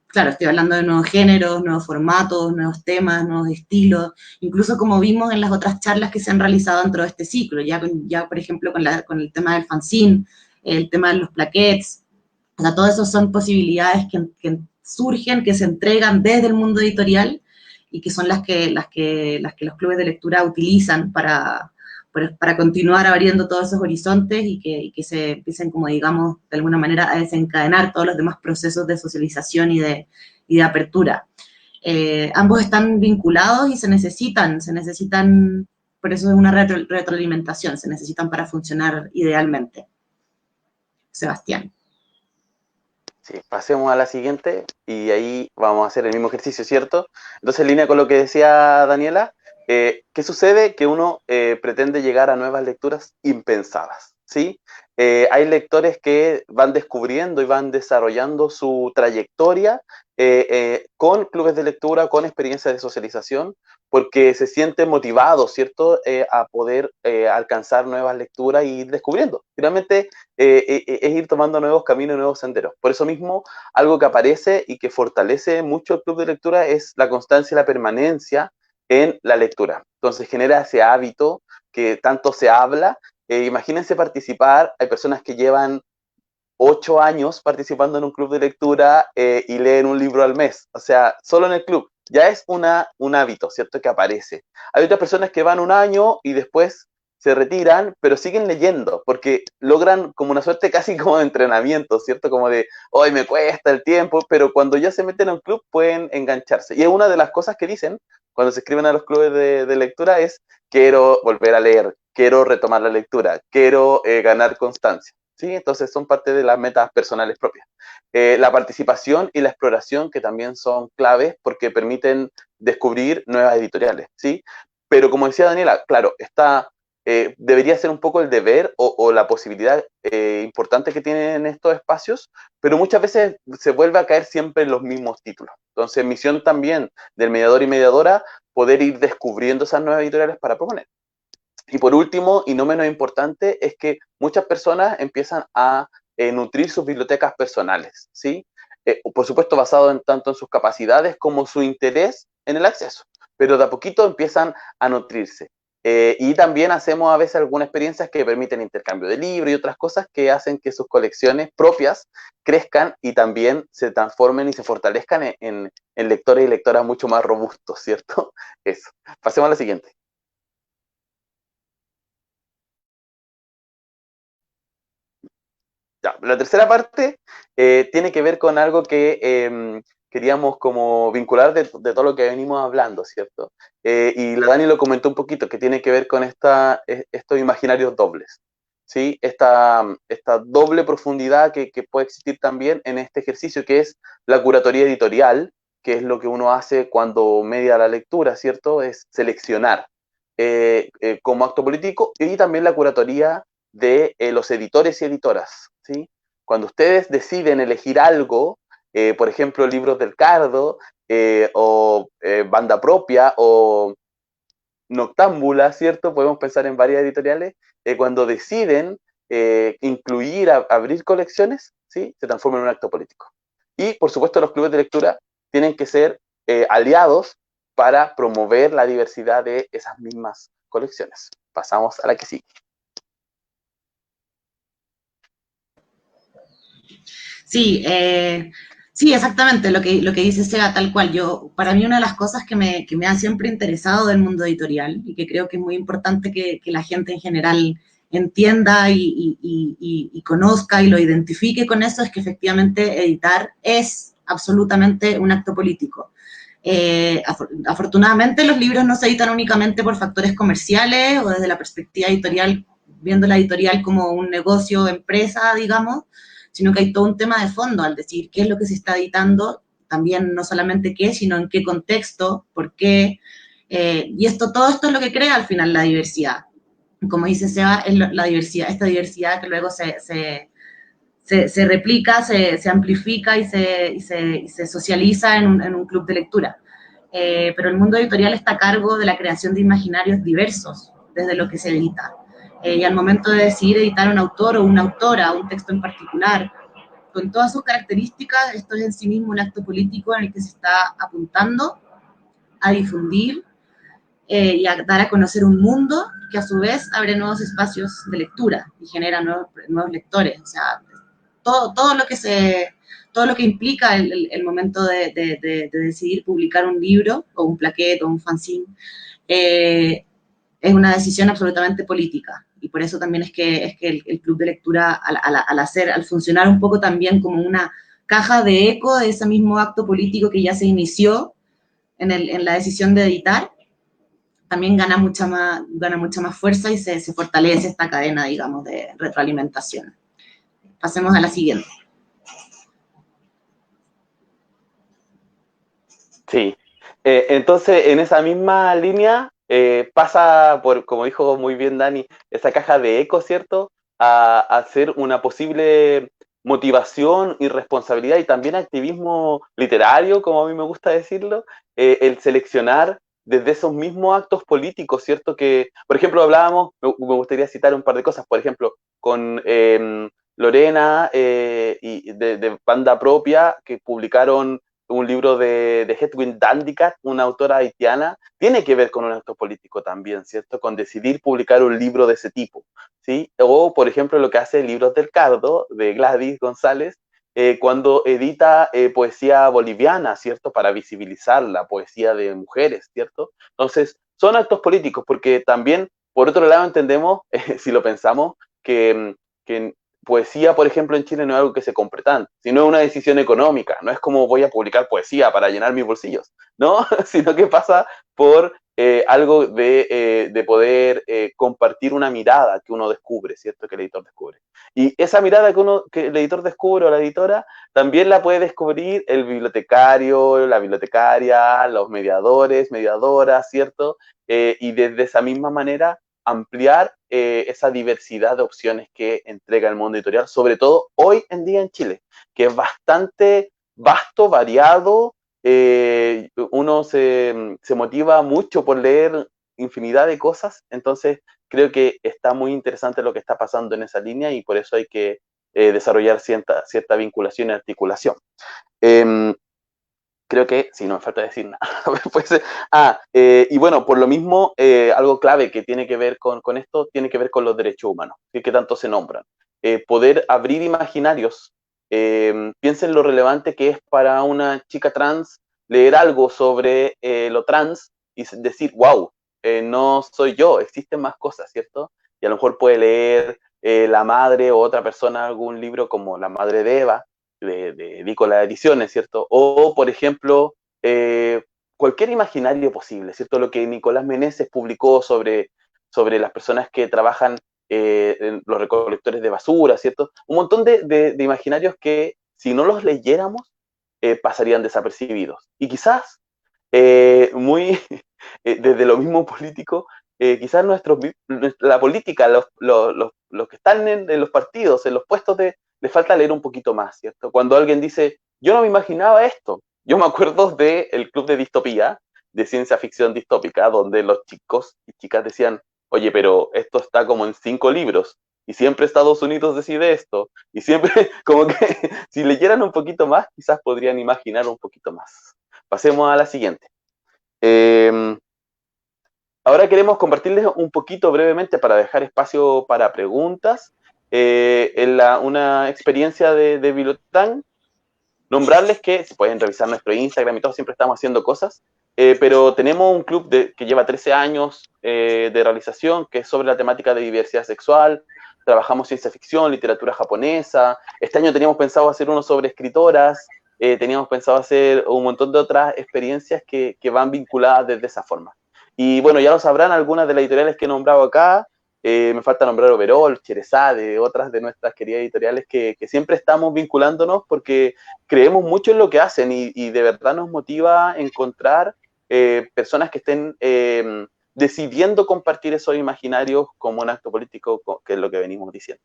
Claro, estoy hablando de nuevos géneros, nuevos formatos, nuevos temas, nuevos estilos, incluso como vimos en las otras charlas que se han realizado dentro de este ciclo, ya por ejemplo, con el tema del fanzine, el tema de los plaquettes, o sea, todo eso son posibilidades que surgen, que se entregan desde el mundo editorial y que son las que los clubes de lectura utilizan para continuar abriendo todos esos horizontes y que se empiecen, como digamos, de alguna manera a desencadenar todos los demás procesos de socialización y de apertura. Ambos están vinculados y se necesitan, por eso es una retroalimentación, se necesitan para funcionar idealmente. Sebastián. Sí, pasemos a la siguiente y ahí vamos a hacer el mismo ejercicio, ¿cierto? Entonces, en línea con lo que decía Daniela, ¿qué sucede? Que uno pretende llegar a nuevas lecturas impensadas, ¿sí? Hay lectores que van descubriendo y van desarrollando su trayectoria con clubes de lectura, con experiencias de socialización, porque se sienten motivados, ¿cierto?, a poder alcanzar nuevas lecturas y ir descubriendo. Finalmente, es ir tomando nuevos caminos y nuevos senderos. Por eso mismo, algo que aparece y que fortalece mucho el club de lectura es la constancia y la permanencia en la lectura. Entonces genera ese hábito que tanto se habla. Imagínense participar, hay personas que llevan 8 años participando en un club de lectura y leen un libro al mes, o sea, solo en el club. Ya es un hábito, ¿cierto?, que aparece. Hay otras personas que van un año y después se retiran, pero siguen leyendo, porque logran como una suerte casi como de entrenamiento, ¿cierto? Como de, hoy me cuesta el tiempo, pero cuando ya se meten a un club pueden engancharse. Y es una de las cosas que dicen cuando se escriben a los clubes de lectura es, quiero volver a leer, quiero retomar la lectura, quiero ganar constancia. ¿Sí? Entonces son parte de las metas personales propias. La participación y la exploración, que también son claves porque permiten descubrir nuevas editoriales, ¿sí? Pero como decía Daniela, claro, debería ser un poco el deber o la posibilidad importante que tienen estos espacios, pero muchas veces se vuelve a caer siempre en los mismos títulos. Entonces, misión también del mediador y mediadora, poder ir descubriendo esas nuevas editoriales para proponer. Y por último, y no menos importante, es que muchas personas empiezan a nutrir sus bibliotecas personales, ¿sí? Por supuesto, basado tanto en sus capacidades como su interés en el acceso, pero de a poquito empiezan a nutrirse. Y también hacemos a veces algunas experiencias que permiten intercambio de libros y otras cosas que hacen que sus colecciones propias crezcan y también se transformen y se fortalezcan en lectores y lectoras mucho más robustos, ¿cierto? Eso. Pasemos a la siguiente. Ya, la tercera parte tiene que ver con algo que queríamos como vincular de todo lo que venimos hablando, ¿cierto? Y la Dani lo comentó un poquito, que tiene que ver con estos imaginarios dobles, ¿sí? Esta doble profundidad que puede existir también en este ejercicio que es la curatoría editorial, que es lo que uno hace cuando media la lectura, ¿cierto? Es seleccionar como acto político y también la curatoría de los editores y editoras, ¿sí? Cuando ustedes deciden elegir algo, por ejemplo, libros del Cardo, o Banda Propia, o Noctámbula, ¿cierto? Podemos pensar en varias editoriales, cuando deciden incluir, abrir colecciones, ¿sí? Se transforma en un acto político. Y, por supuesto, los clubes de lectura tienen que ser aliados para promover la diversidad de esas mismas colecciones. Pasamos a la que sigue. Sí, sí, exactamente, lo que dice Seba, tal cual. Para mí una de las cosas que me ha siempre interesado del mundo editorial y que creo que es muy importante que la gente en general entienda y conozca y lo identifique con eso es que efectivamente editar es absolutamente un acto político. Afortunadamente los libros no se editan únicamente por factores comerciales o desde la perspectiva editorial, viendo la editorial como un negocio, empresa, digamos, sino que hay todo un tema de fondo al decir qué es lo que se está editando, también no solamente qué, sino en qué contexto, por qué, y todo esto es lo que crea al final la diversidad. Como dice Seba, es la diversidad, esta diversidad que luego se replica, se amplifica y se socializa en un club de lectura. Pero el mundo editorial está a cargo de la creación de imaginarios diversos desde lo que se edita. Y al momento de decidir editar un autor o una autora, un texto en particular, con todas sus características, esto es en sí mismo un acto político en el que se está apuntando a difundir y a dar a conocer un mundo que a su vez abre nuevos espacios de lectura y genera nuevos lectores. O sea, todo lo que implica el momento de decidir publicar un libro o un plaquete o un fanzine es una decisión absolutamente política. Y por eso también es que el club de lectura, al funcionar un poco también como una caja de eco de ese mismo acto político que ya se inició en la decisión de editar, también gana mucha más fuerza y se fortalece esta cadena, digamos, de retroalimentación. Pasemos a la siguiente. Sí. Entonces, en esa misma línea, pasa por, como dijo muy bien Dani, esa caja de eco, ¿cierto? A ser una posible motivación y responsabilidad y también activismo literario, como a mí me gusta decirlo, el seleccionar desde esos mismos actos políticos, ¿cierto? Que, por ejemplo, hablábamos, me gustaría citar un par de cosas, por ejemplo, con Lorena y de Banda Propia, que publicaron un libro de Hedwig Dandicat, una autora haitiana, tiene que ver con un acto político también, ¿cierto? Con decidir publicar un libro de ese tipo, ¿sí? O, por ejemplo, lo que hace Libros del Cardo, de Gladys González, cuando edita poesía boliviana, ¿cierto? Para visibilizar la poesía de mujeres, ¿cierto? Entonces, son actos políticos, porque también, por otro lado, entendemos, si lo pensamos, que poesía, por ejemplo, en Chile no es algo que se compre tanto, sino es una decisión económica, no es como voy a publicar poesía para llenar mis bolsillos, ¿no? Sino que pasa por algo de poder compartir una mirada que uno descubre, ¿cierto? Que el editor descubre. Y esa mirada que el editor descubre o la editora, también la puede descubrir el bibliotecario, la bibliotecaria, los mediadores, mediadoras, ¿cierto? Y desde esa misma manera ampliar esa diversidad de opciones que entrega el mundo editorial, sobre todo hoy en día en Chile, que es bastante vasto, variado. Uno se motiva mucho por leer infinidad de cosas, entonces creo que está muy interesante lo que está pasando en esa línea y por eso hay que desarrollar cierta vinculación y articulación. Creo que, sí, no me falta decir nada. Pues, y bueno, por lo mismo, algo clave que tiene que ver con esto, tiene que ver con los derechos humanos, que tanto se nombran. Poder abrir imaginarios, piensen lo relevante que es para una chica trans leer algo sobre lo trans y decir, wow, no soy yo, existen más cosas, ¿cierto? Y a lo mejor puede leer la madre o otra persona algún libro como La Madre de Eva, de Dícola Ediciones, ¿cierto? O, por ejemplo, cualquier imaginario posible, ¿cierto? Lo que Nicolás Meneses publicó sobre las personas que trabajan en los recolectores de basura, ¿cierto? Un montón de imaginarios que, si no los leyéramos, pasarían desapercibidos. Y quizás, desde lo mismo político, quizás la política, los que están en los partidos, en los puestos les falta leer un poquito más, ¿cierto? Cuando alguien dice, yo no me imaginaba esto. Yo me acuerdo del Club de Distopía, de ciencia ficción distópica, donde los chicos y chicas decían, oye, pero esto está como en 5 libros, y siempre Estados Unidos decide esto, y siempre, como que si leyeran un poquito más, quizás podrían imaginar un poquito más. Pasemos a la siguiente. Ahora queremos compartirles un poquito brevemente para dejar espacio para preguntas, una experiencia de Bibliotán, nombrarles que si pueden revisar nuestro Instagram y todo, siempre estamos haciendo cosas, pero tenemos un club que lleva 13 años de realización, que es sobre la temática de diversidad sexual. Trabajamos ciencia ficción, literatura japonesa. Este año teníamos pensado hacer uno sobre escritoras, teníamos pensado hacer un montón de otras experiencias que van vinculadas desde esa forma. Y bueno, ya lo sabrán algunas de las editoriales que he nombrado acá. Me falta nombrar Overol, Cherezade, otras de nuestras queridas editoriales que siempre estamos vinculándonos porque creemos mucho en lo que hacen y de verdad nos motiva encontrar personas que estén decidiendo compartir esos imaginarios como un acto político, que es lo que venimos diciendo.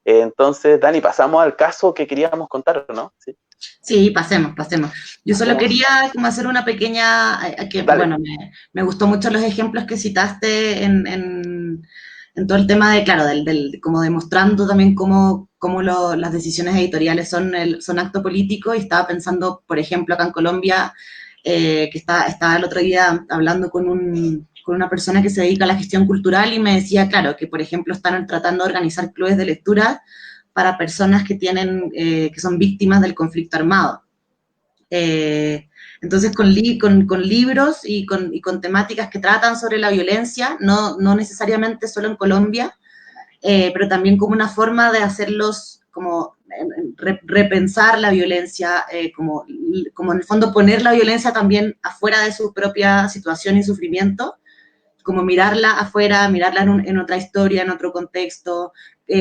Entonces, Dani, pasamos al caso que queríamos contar, ¿no? Sí, pasemos. Yo solo quería como hacer una pequeña, bueno, me gustó mucho los ejemplos que citaste en todo el tema de, claro, como demostrando también cómo las decisiones editoriales son acto político, y estaba pensando, por ejemplo, acá en Colombia, que estaba el otro día hablando con una persona que se dedica a la gestión cultural y me decía, claro, que por ejemplo están tratando de organizar clubes de lectura para personas que son víctimas del conflicto armado. Entonces, con libros y con temáticas que tratan sobre la violencia, no necesariamente solo en Colombia, pero también como una forma de hacerlos, como repensar la violencia, como en el fondo poner la violencia también afuera de su propia situación y sufrimiento, como mirarla afuera, mirarla en otra historia, en otro contexto,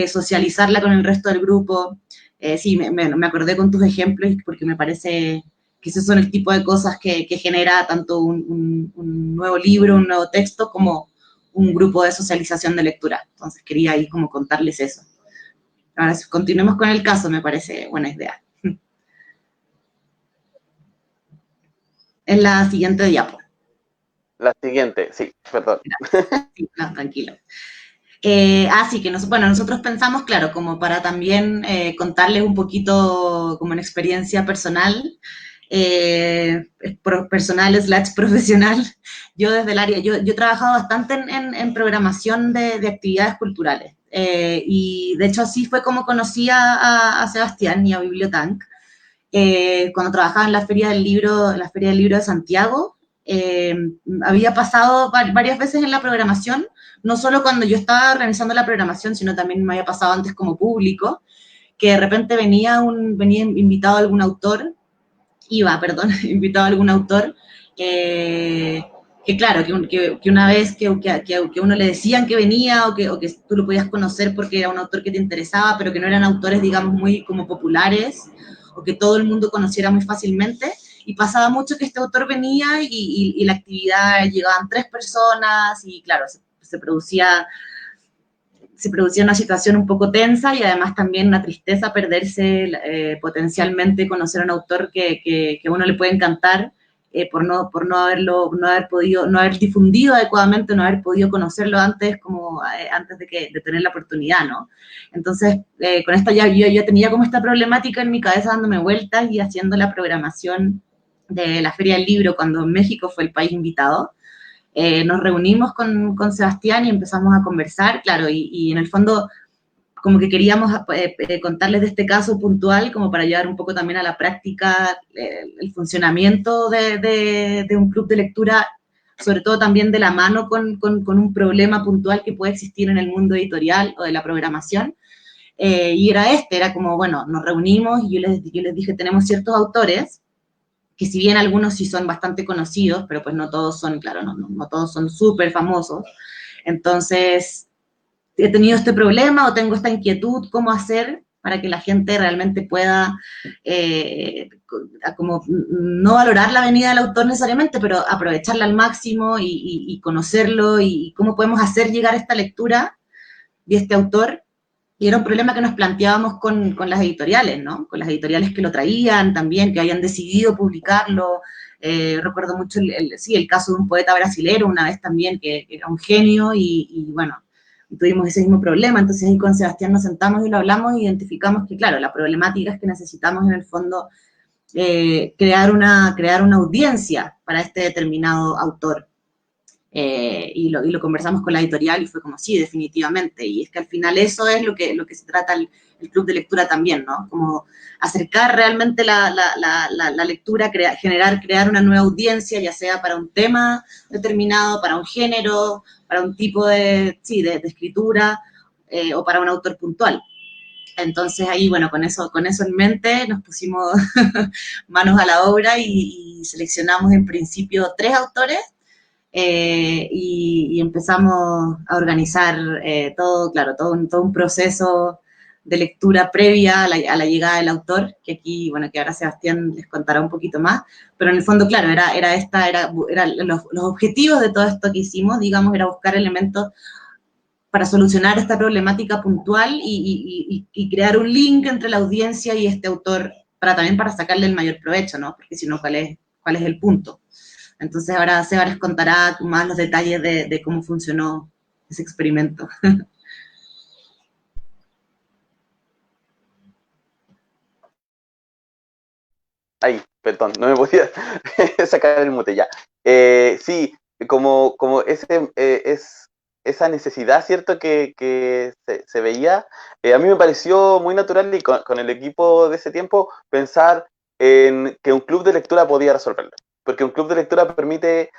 socializarla con el resto del grupo. Sí, me acordé con tus ejemplos porque me parece que esos son el tipo de cosas que genera tanto un nuevo libro, un nuevo texto, como un grupo de socialización de lectura. Entonces quería ahí como contarles eso. Ahora, si continuemos con el caso, me parece buena idea. En la siguiente diapo. La siguiente, sí, perdón. Sí, no, tranquilo. Sí, que nosotros pensamos, claro, como para también contarles un poquito como una experiencia personal, personal/profesional. Yo desde el área, yo he trabajado bastante en programación de actividades culturales, y de hecho así fue como conocí a Sebastián y a Bibliotank, cuando trabajaba en la Feria del Libro de Santiago. Había pasado varias veces en la programación, no solo cuando yo estaba organizando la programación, sino también me había pasado antes como público, que de repente venía invitado algún autor, invitado a algún autor, que claro, que una vez que uno le decían que venía, o que tú lo podías conocer porque era un autor que te interesaba, pero que no eran autores, digamos, muy como populares, o que todo el mundo conociera muy fácilmente. Y pasaba mucho que este autor venía y la actividad llegaban 3 personas, y claro, se producía una situación un poco tensa, y además también una tristeza perderse potencialmente conocer a un autor que a uno le puede encantar, no haber difundido adecuadamente, no haber podido conocerlo antes, antes de tener la oportunidad, ¿no? Entonces, con esta yo tenía como esta problemática en mi cabeza dándome vueltas y haciendo la programación de la Feria del Libro cuando México fue el país invitado. Nos reunimos con Sebastián y empezamos a conversar, claro, y en el fondo como que queríamos contarles de este caso puntual como para llevar un poco también a la práctica el funcionamiento de un club de lectura, sobre todo también de la mano con un problema puntual que puede existir en el mundo editorial o de la programación. Y era como, bueno, nos reunimos y yo les dije, tenemos ciertos autores, que si bien algunos sí son bastante conocidos, pero pues no todos son, claro, no todos son súper famosos. Entonces, he tenido este problema o tengo esta inquietud, ¿cómo hacer para que la gente realmente pueda como no valorar la venida del autor necesariamente, pero aprovecharla al máximo y conocerlo y cómo podemos hacer llegar esta lectura de este autor? Y era un problema que nos planteábamos con las editoriales, ¿no? Con las editoriales que lo traían también, que habían decidido publicarlo. Recuerdo mucho el caso de un poeta brasilero una vez también, que era un genio y bueno, tuvimos ese mismo problema. Entonces ahí con Sebastián nos sentamos y lo hablamos y identificamos que, claro, la problemática es que necesitamos en el fondo crear una audiencia para este determinado autor. Y lo conversamos con la editorial y fue como, sí, definitivamente. Y es que al final eso es lo que se trata el club de lectura también, ¿no? Como acercar realmente la lectura, crear una nueva audiencia, ya sea para un tema determinado, para un género, para un tipo de escritura o para un autor puntual. Entonces ahí, bueno, con eso en mente nos pusimos manos a la obra y seleccionamos en principio 3 autores. Y empezamos a organizar todo un proceso de lectura previa a la llegada del autor, que aquí, bueno, que ahora Sebastián les contará un poquito más, pero en el fondo, claro, los objetivos de todo esto que hicimos, digamos, era buscar elementos para solucionar esta problemática puntual y crear un link entre la audiencia y este autor, también para sacarle el mayor provecho, ¿no? Porque si no, ¿cuál es el punto? Entonces ahora Seba les contará más los detalles de cómo funcionó ese experimento. Ay, perdón, no me podía sacar el mute ya. Sí, como esa necesidad, ¿cierto? Que se veía, a mí me pareció muy natural y con el equipo de ese tiempo pensar en que un club de lectura podía resolverlo. Porque un club de lectura permite,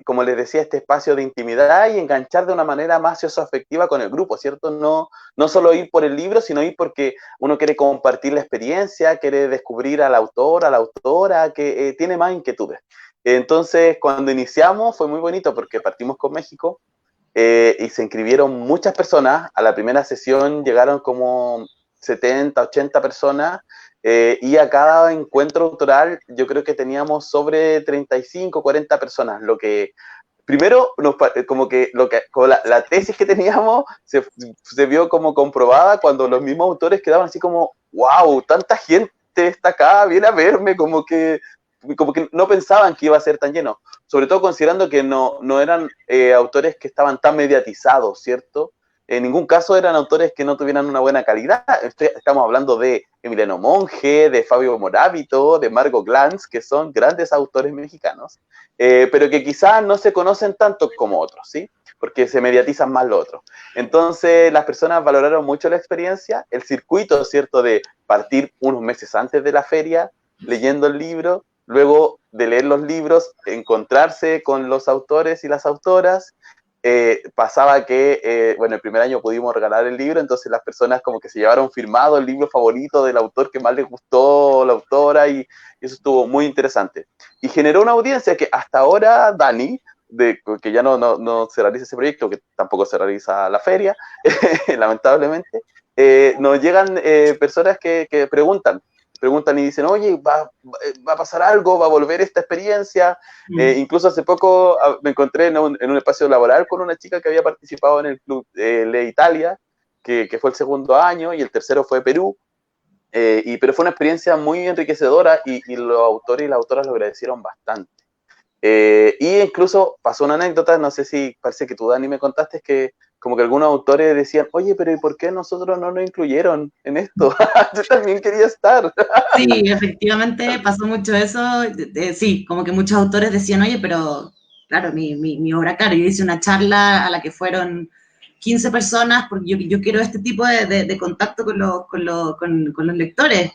como les decía, este espacio de intimidad y enganchar de una manera más socioafectiva con el grupo, ¿cierto? No solo ir por el libro, sino ir porque uno quiere compartir la experiencia, quiere descubrir al autor, a la autora, que tiene más inquietudes. Entonces, cuando iniciamos fue muy bonito porque partimos con México y se inscribieron muchas personas. A la primera sesión llegaron como 70, 80 personas y a cada encuentro autoral yo creo que teníamos sobre 35, 40 personas, lo que primero, como la tesis que teníamos se vio como comprobada cuando los mismos autores quedaban así como, wow, tanta gente está acá, viene a verme, como que no pensaban que iba a ser tan lleno, sobre todo considerando que no eran autores que estaban tan mediatizados, ¿cierto? En ningún caso eran autores que no tuvieran una buena calidad. Estamos hablando de Emiliano Monge, de Fabio Moravito, de Margot Glantz, que son grandes autores mexicanos, pero que quizás no se conocen tanto como otros, ¿sí? Porque se mediatizan más los otros. Entonces, las personas valoraron mucho la experiencia, el circuito, ¿cierto?, de partir unos meses antes de la feria, leyendo el libro, luego de leer los libros, encontrarse con los autores y las autoras. Pasaba que, bueno, el primer año pudimos regalar el libro, entonces las personas como que se llevaron firmado el libro favorito del autor que más les gustó, la autora, y eso estuvo muy interesante. Y generó una audiencia que hasta ahora, Dani, que ya no se realiza ese proyecto, que tampoco se realiza la feria, lamentablemente, nos llegan personas que preguntan y dicen, oye, ¿va a pasar algo? ¿Va a volver esta experiencia? Incluso hace poco me encontré en un espacio laboral con una chica que había participado en el club Le Italia, que fue el segundo año, y el tercero fue Perú. Pero fue una experiencia muy enriquecedora y los autores y las autoras lo agradecieron bastante. Y incluso pasó una anécdota, no sé si parece que tú, Dani, me contaste, es que como que algunos autores decían, oye, pero ¿y por qué nosotros no nos incluyeron en esto? Yo también quería estar. Sí, efectivamente pasó mucho eso. Sí, como que muchos autores decían, oye, pero claro, mi obra, claro, yo hice una charla a la que fueron 15 personas porque yo quiero este tipo de contacto con los lectores.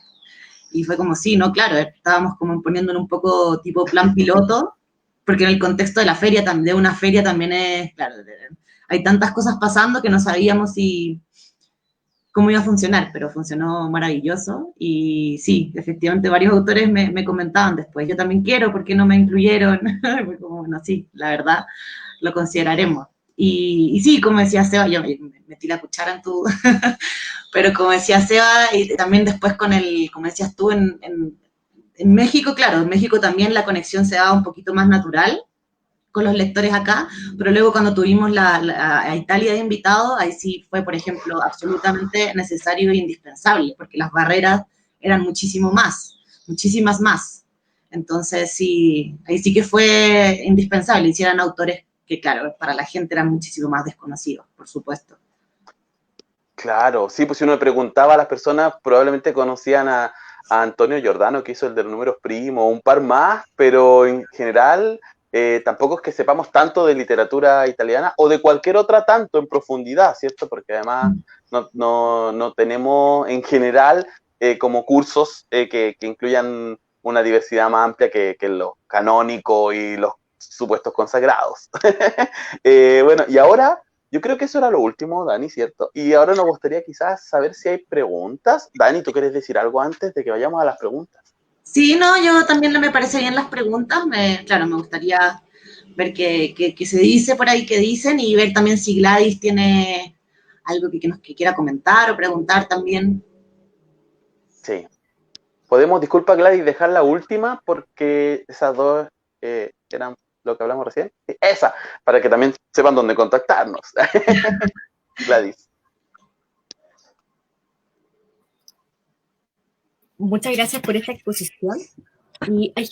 Y fue como, sí, no, claro, estábamos como poniéndolo un poco tipo plan piloto, porque en el contexto de la feria, de una feria también es, claro, hay tantas cosas pasando que no sabíamos si cómo iba a funcionar, pero funcionó maravilloso. Y sí, efectivamente varios autores me comentaban después, yo también quiero, ¿por qué no me incluyeron? Fue como, bueno, sí, la verdad, lo consideraremos. Y sí, como decía Seba, yo me metí la cuchara en tu... pero como decía Seba, y también después con el, como decías tú, en México, claro, en México también la conexión se daba un poquito más natural con los lectores acá, pero luego cuando tuvimos a Italia de invitado, ahí sí fue, por ejemplo, absolutamente necesario e indispensable, porque las barreras eran muchísimo más, muchísimas más. Entonces, sí, ahí sí que fue indispensable, hicieran autores que, claro, para la gente eran muchísimo más desconocidos, por supuesto. Claro, sí, pues si uno le preguntaba a las personas, probablemente conocían a Antonio Giordano, que hizo el de los números primos, un par más, pero en general tampoco es que sepamos tanto de literatura italiana o de cualquier otra tanto en profundidad, ¿cierto? Porque además no tenemos en general como cursos que incluyan una diversidad más amplia que los canónicos y los supuestos consagrados. Bueno, y ahora yo creo que eso era lo último, Dani, ¿cierto? Y ahora nos gustaría quizás saber si hay preguntas. Dani, ¿tú quieres decir algo antes de que vayamos a las preguntas? Sí, no, yo también me parece bien las preguntas. Claro, me gustaría ver qué se dice por ahí, qué dicen, y ver también si Gladys tiene algo que quiera comentar o preguntar también. Sí. Podemos, disculpa Gladys, dejar la última porque esas dos eran lo que hablamos recién. Sí, esa, para que también sepan dónde contactarnos. Gladys. Muchas gracias por esta exposición. Y hay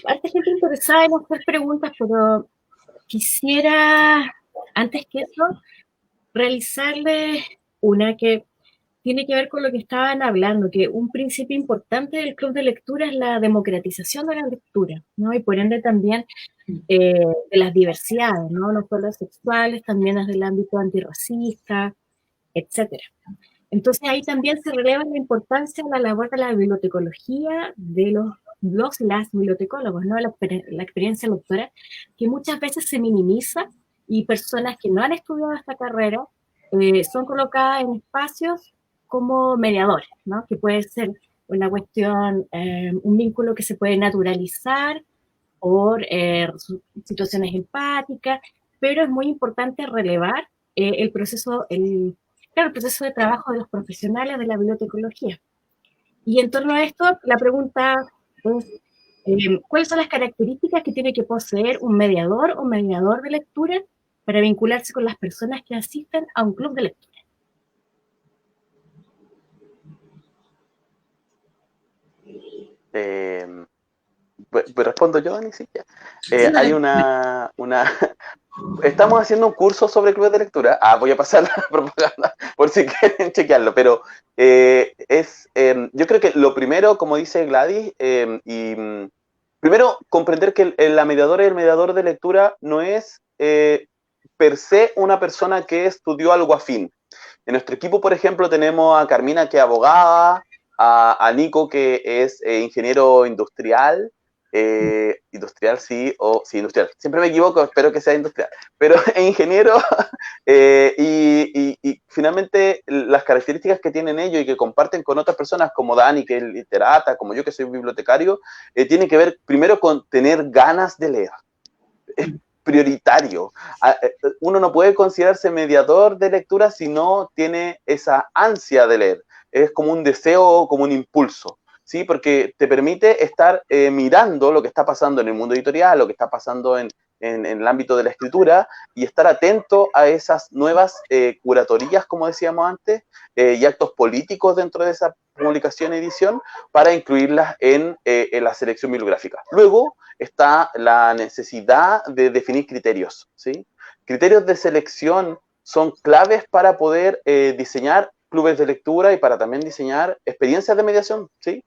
harta gente interesada en hacer preguntas, pero quisiera, antes que eso, realizarles una que tiene que ver con lo que estaban hablando, que un principio importante del club de lectura es la democratización de la lectura, ¿no? Y por ende también de las diversidades, ¿no? No solo sexuales, también desde el ámbito antirracista, etcétera. Entonces ahí también se releva la importancia de la labor de la bibliotecología, de los y las bibliotecólogos, ¿no? La experiencia lectora, que muchas veces se minimiza y personas que no han estudiado esta carrera son colocadas en espacios como mediadores, ¿no? Que puede ser una cuestión, un vínculo que se puede naturalizar por situaciones empáticas, pero es muy importante relevar el proceso, claro, el proceso de trabajo de los profesionales de la bibliotecología. Y en torno a esto, la pregunta es, ¿cuáles son las características que tiene que poseer un mediador o mediador de lectura para vincularse con las personas que asisten a un club de lectura? Pues respondo yo, Dani, sí, ya. Hay una estamos haciendo un curso sobre clubes de lectura. Voy a pasar la propaganda por si quieren chequearlo, pero yo creo que lo primero, como dice Gladys, primero comprender que la mediadora y el mediador de lectura no es per se una persona que estudió algo afín. En nuestro equipo, por ejemplo, tenemos a Carmina, que es abogada, a Nico, que es ingeniero industrial, industrial sí, o sí, industrial. Siempre me equivoco, espero que sea industrial. Pero ingeniero, y finalmente las características que tienen ellos y que comparten con otras personas, como Dani, que es literata, como yo, que soy bibliotecario, tiene que ver primero con tener ganas de leer. Es prioritario. Uno no puede considerarse mediador de lectura si no tiene esa ansia de leer. Es como un deseo, como un impulso. ¿Sí? Porque te permite estar mirando lo que está pasando en el mundo editorial, lo que está pasando en el ámbito de la escritura y estar atento a esas nuevas curatorías, como decíamos antes, y actos políticos dentro de esa publicación y edición para incluirlas en la selección bibliográfica. Luego está la necesidad de definir criterios, ¿sí? Criterios de selección son claves para poder diseñar clubes de lectura y para también diseñar experiencias de mediación, ¿sí?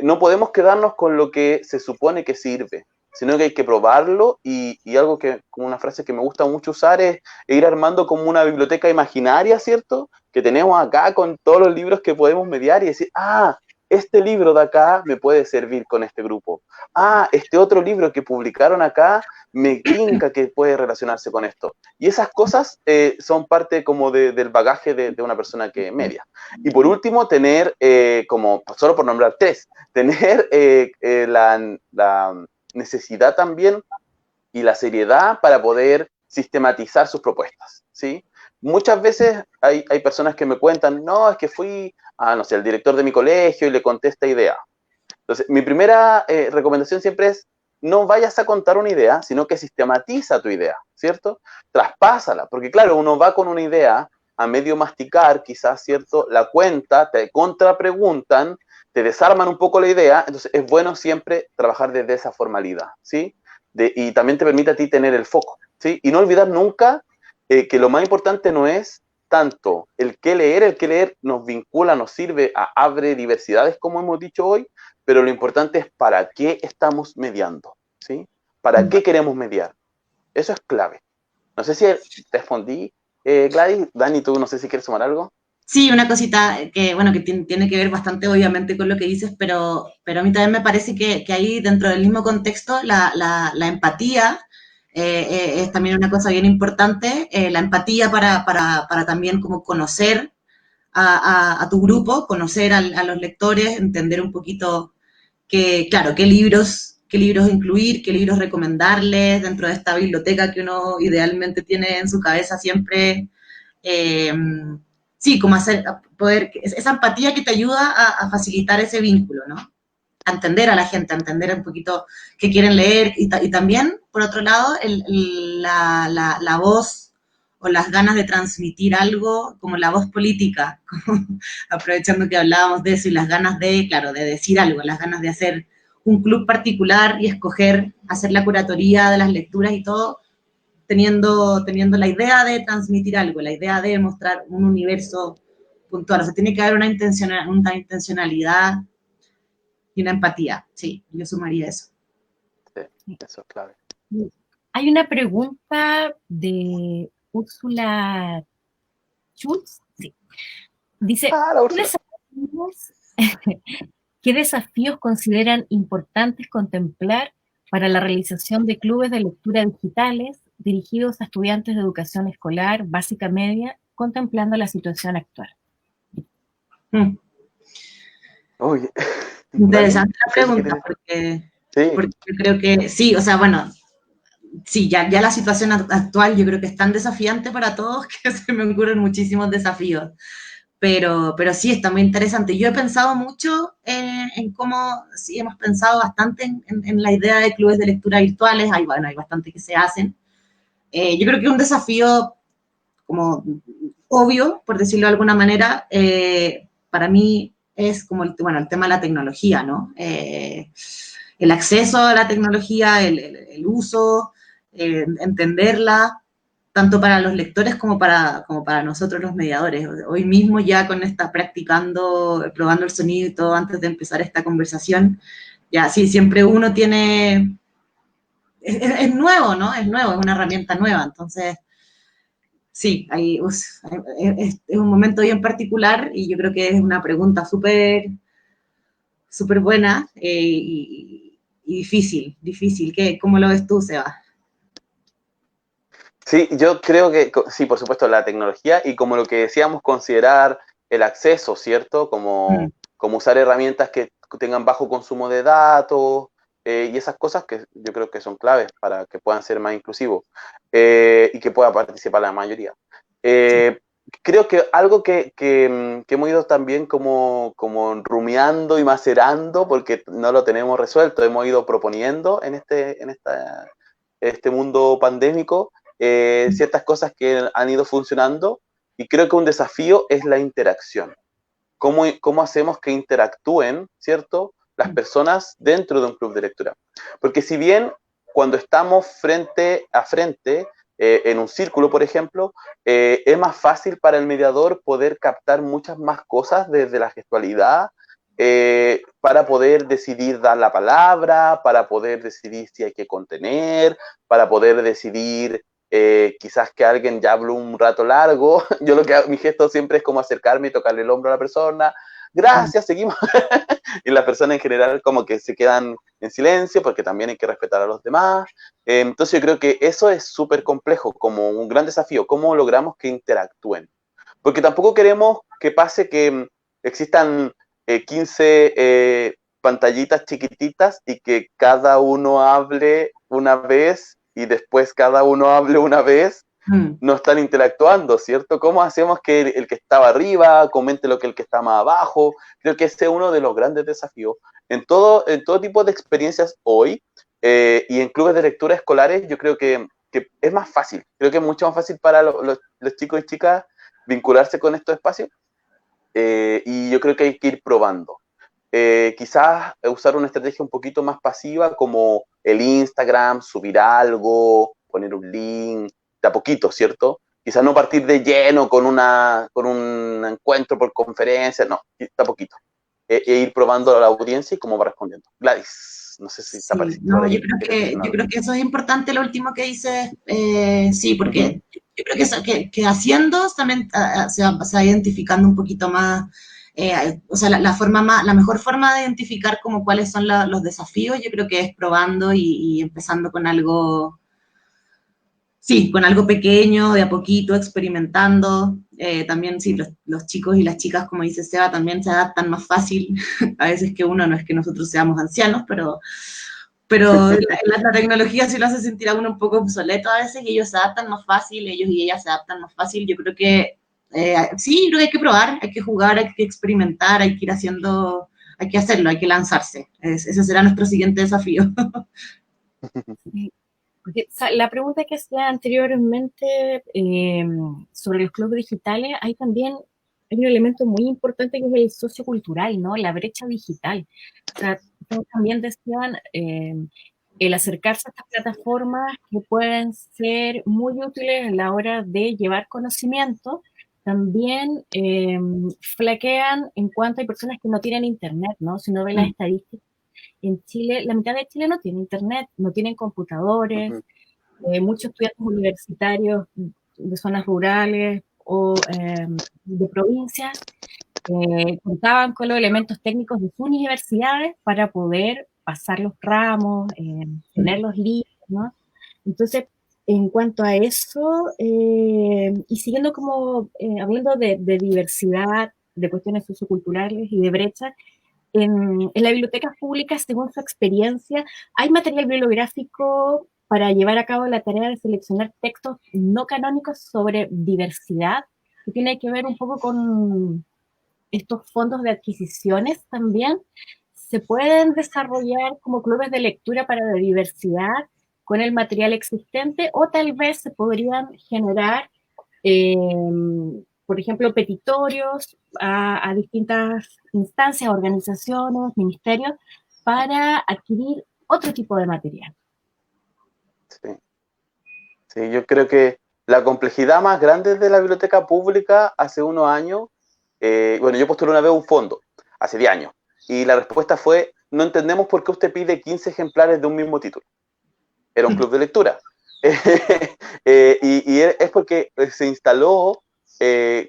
No podemos quedarnos con lo que se supone que sirve, sino que hay que probarlo y algo que, como una frase que me gusta mucho usar es ir armando como una biblioteca imaginaria, ¿cierto? Que tenemos acá con todos los libros que podemos mediar y decir, ah, este libro de acá me puede servir con este grupo. Ah, este otro libro que publicaron acá me tinca que puede relacionarse con esto. Y esas cosas son parte como del bagaje de una persona que media. Y por último, tener, como solo por nombrar tres, tener la necesidad también y la seriedad para poder sistematizar sus propuestas, ¿sí? Muchas veces hay personas que me cuentan, no, es que fui a, no sé, al director de mi colegio y le conté esta idea. Entonces, mi primera recomendación siempre es, no vayas a contar una idea, sino que sistematiza tu idea, ¿cierto? Traspásala, porque claro, uno va con una idea a medio masticar, quizás, ¿cierto? La cuenta, te contrapreguntan, te desarman un poco la idea, entonces es bueno siempre trabajar desde esa formalidad, ¿sí? Y también te permite a ti tener el foco, ¿sí? Y no olvidar nunca que lo más importante no es tanto el que leer nos vincula, nos sirve, abre diversidades, como hemos dicho hoy, pero lo importante es para qué estamos mediando, ¿sí? ¿Para qué queremos mediar? Eso es clave. No sé si respondí, Gladys. Dani, tú no sé si quieres sumar algo. Sí, una cosita que, bueno, que tiene que ver bastante obviamente con lo que dices, pero a mí también me parece que ahí dentro del mismo contexto la empatía es también una cosa bien importante, la empatía para también como conocer a tu grupo, conocer a los lectores, entender un poquito que, claro, qué libros incluir, qué libros recomendarles dentro de esta biblioteca que uno idealmente tiene en su cabeza siempre. Eh, sí, como hacer, poder, esa empatía que te ayuda a facilitar ese vínculo, ¿no? A entender a la gente, a entender un poquito qué quieren leer y también, por otro lado, la voz o las ganas de transmitir algo, como la voz política, como, aprovechando que hablábamos de eso y las ganas de, claro, de decir algo, las ganas de hacer un club particular y escoger, hacer la curatoría de las lecturas y todo, teniendo la idea de transmitir algo, la idea de mostrar un universo puntual. O sea, tiene que haber una intencionalidad y una empatía. Sí, yo sumaría eso. Sí, eso es clave. Hay una pregunta de Úrsula Schultz. Sí. Dice, La Úrsula. ¿qué desafíos consideran importantes contemplar para la realización de clubes de lectura digitales dirigidos a estudiantes de educación escolar, básica, media, contemplando la situación actual? Uy. Interesante la ¿Dani? pregunta, porque Sí. yo creo que sí, o sea, bueno, sí, ya la situación actual yo creo que es tan desafiante para todos que se me ocurren muchísimos desafíos. Pero sí, está muy interesante. Yo he pensado mucho en cómo, sí, hemos pensado bastante en la idea de clubes de lectura virtuales, hay, bueno, hay bastante que se hacen. Yo creo que un desafío como obvio, por decirlo de alguna manera, para mí es como el tema de la tecnología, ¿no? El acceso a la tecnología, el uso, entenderla, tanto para los lectores como para nosotros los mediadores. Hoy mismo ya con esta practicando, probando el sonido y todo antes de empezar esta conversación, ya sí, siempre uno tiene, es nuevo, ¿no? Es nuevo, es una herramienta nueva, entonces sí, es un momento bien particular y yo creo que es una pregunta súper buena y difícil. ¿Cómo lo ves tú, Seba? Sí, yo creo que, sí, por supuesto, la tecnología y como lo que decíamos, considerar el acceso, ¿cierto? Como usar herramientas que tengan bajo consumo de datos y esas cosas que yo creo que son claves para que puedan ser más inclusivos y que pueda participar la mayoría. Sí. Creo que algo que hemos ido también como rumiando y macerando, porque no lo tenemos resuelto, hemos ido proponiendo en este mundo pandémico, ciertas cosas que han ido funcionando y creo que un desafío es la interacción. cómo hacemos que interactúen, ¿cierto?, las personas dentro de un club de lectura. Porque si bien cuando estamos frente a frente, en un círculo, por ejemplo, es más fácil para el mediador poder captar muchas más cosas desde la gestualidad, para poder decidir dar la palabra, para poder decidir si hay que contener, para poder decidir quizás que alguien ya habló un rato largo. Yo lo que hago, mi gesto siempre es como acercarme y tocarle el hombro a la persona. Gracias, seguimos. Y las personas en general como que se quedan en silencio porque también hay que respetar a los demás. Entonces yo creo que eso es súper complejo, como un gran desafío, cómo logramos que interactúen. Porque tampoco queremos que pase que existan 15 pantallitas chiquititas y que cada uno hable una vez y después cada uno hable una vez. No están interactuando, ¿cierto? ¿Cómo hacemos que el que estaba arriba comente lo que el que está más abajo? Creo que ese es uno de los grandes desafíos. En todo tipo de experiencias hoy, y en clubes de lectura escolares, yo creo que es más fácil. Creo que es mucho más fácil para los chicos y chicas vincularse con estos espacios, y yo creo que hay que ir probando. Quizás usar una estrategia un poquito más pasiva, como el Instagram, subir algo, poner un link, de a poquito, ¿cierto? Quizás no partir de lleno con un encuentro por conferencia, no, de a poquito. Ir probando a la audiencia y cómo va respondiendo. Gladys, no sé si te parece. No, yo creo que eso es importante, lo último que dices, sí, porque yo creo que, que haciendo también se va identificando un poquito más, o sea, la mejor forma de identificar como cuáles son los desafíos, yo creo que es probando y empezando con algo, sí, con algo pequeño, de a poquito, experimentando. También, sí, los chicos y las chicas, como dice Seba, también se adaptan más fácil a veces que uno, no es que nosotros seamos ancianos, pero la tecnología sí lo hace sentir a uno un poco obsoleto a veces, y ellos se adaptan más fácil, ellos y ellas se adaptan más fácil. Yo creo que, sí, creo que hay que probar, hay que jugar, hay que experimentar, hay que ir haciendo, hay que hacerlo, hay que lanzarse. Ese será nuestro siguiente desafío. Sí. Porque la pregunta que hacía anteriormente sobre los clubes digitales, hay un elemento muy importante que es el sociocultural, ¿no? La brecha digital. O sea, también decían el acercarse a estas plataformas que pueden ser muy útiles a la hora de llevar conocimiento, también flaquean en cuanto hay personas que no tienen internet, ¿no? Si uno ve las estadísticas, en Chile, la mitad de Chile no tiene internet, no tienen computadores, muchos estudiantes universitarios de zonas rurales o de provincias contaban con los elementos técnicos de sus universidades para poder pasar los ramos, tener los libros, ¿no? Entonces, en cuanto a eso, y siguiendo como hablando de diversidad, de cuestiones socioculturales y de brechas, en las bibliotecas públicas, según su experiencia, ¿hay material bibliográfico para llevar a cabo la tarea de seleccionar textos no canónicos sobre diversidad, que tiene que ver un poco con estos fondos de adquisiciones también? ¿Se pueden desarrollar como clubes de lectura para la diversidad con el material existente, o tal vez se podrían generar por ejemplo, petitorios a distintas instancias, organizaciones, ministerios, para adquirir otro tipo de material? Sí. Sí, yo creo que la complejidad más grande de la biblioteca pública hace unos años, bueno, yo postulé una vez un fondo, hace 10 años, y la respuesta fue: no entendemos por qué usted pide 15 ejemplares de un mismo título. Era un club de lectura. Y es porque se instaló,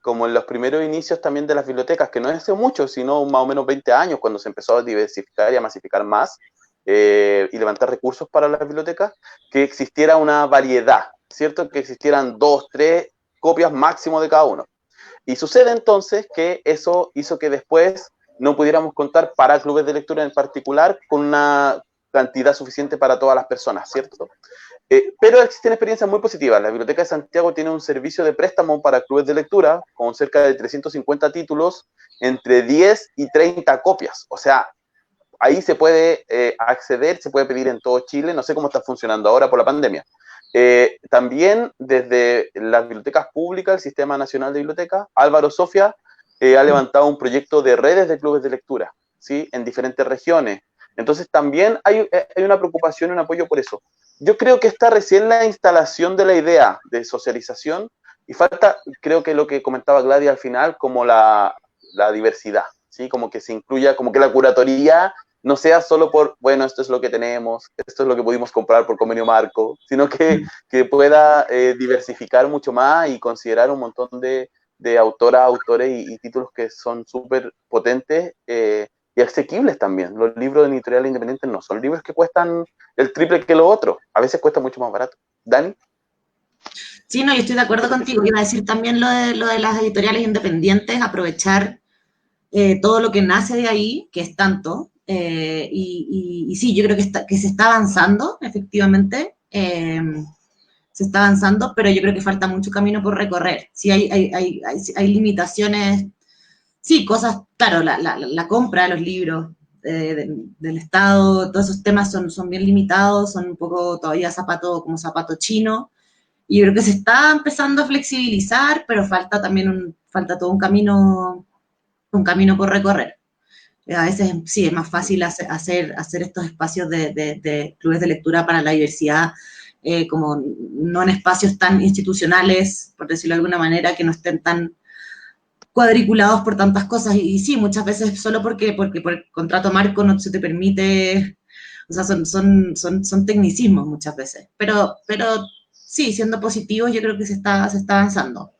como en los primeros inicios también de las bibliotecas, que no es hace mucho, sino más o menos 20 años, cuando se empezó a diversificar y a masificar más, y levantar recursos para las bibliotecas, que existiera una variedad, ¿cierto? Que existieran 2, 3 copias máximo de cada uno. Y sucede entonces que eso hizo que después no pudiéramos contar para clubes de lectura en particular con una cantidad suficiente para todas las personas, ¿cierto? Pero existen experiencias muy positivas. La Biblioteca de Santiago tiene un servicio de préstamo para clubes de lectura con cerca de 350 títulos, entre 10 y 30 copias. O sea, ahí se puede acceder, se puede pedir en todo Chile. No sé cómo está funcionando ahora por la pandemia. También desde las bibliotecas públicas, el Sistema Nacional de Bibliotecas, Álvaro Sofia ha levantado un proyecto de redes de clubes de lectura, ¿sí? En diferentes regiones. Entonces también hay una preocupación y un apoyo por eso. Yo creo que está recién la instalación de la idea de socialización y falta, creo que lo que comentaba Gladys al final, como la diversidad, ¿sí? Como que se incluya, como que la curatoría no sea solo por, bueno, esto es lo que tenemos, esto es lo que pudimos comprar por convenio marco, sino que pueda diversificar mucho más y considerar un montón de autoras, autores y títulos que son súper potentes y asequibles también. Los libros de editoriales independientes no son libros que cuestan el triple que lo otro, a veces cuesta mucho más barato. ¿Dani? Sí, no, yo estoy de acuerdo contigo. Iba a decir también lo de las editoriales independientes, aprovechar todo lo que nace de ahí, que es tanto. Y sí, yo creo que se está avanzando, efectivamente. Se está avanzando, pero yo creo que falta mucho camino por recorrer. Sí, hay limitaciones, sí, cosas, claro, la compra de los libros del Estado, todos esos temas son bien limitados, son un poco todavía como zapato chino. Y yo creo que se está empezando a flexibilizar, pero falta también falta todo un camino por recorrer. A veces sí, es más fácil hacer estos espacios de clubes de lectura para la diversidad, como no en espacios tan institucionales, por decirlo de alguna manera, que no estén tan cuadriculados por tantas cosas. Y sí, muchas veces solo porque por el contrato marco no se te permite, o sea, son tecnicismos muchas veces. Pero sí, siendo positivos, yo creo que se está avanzando.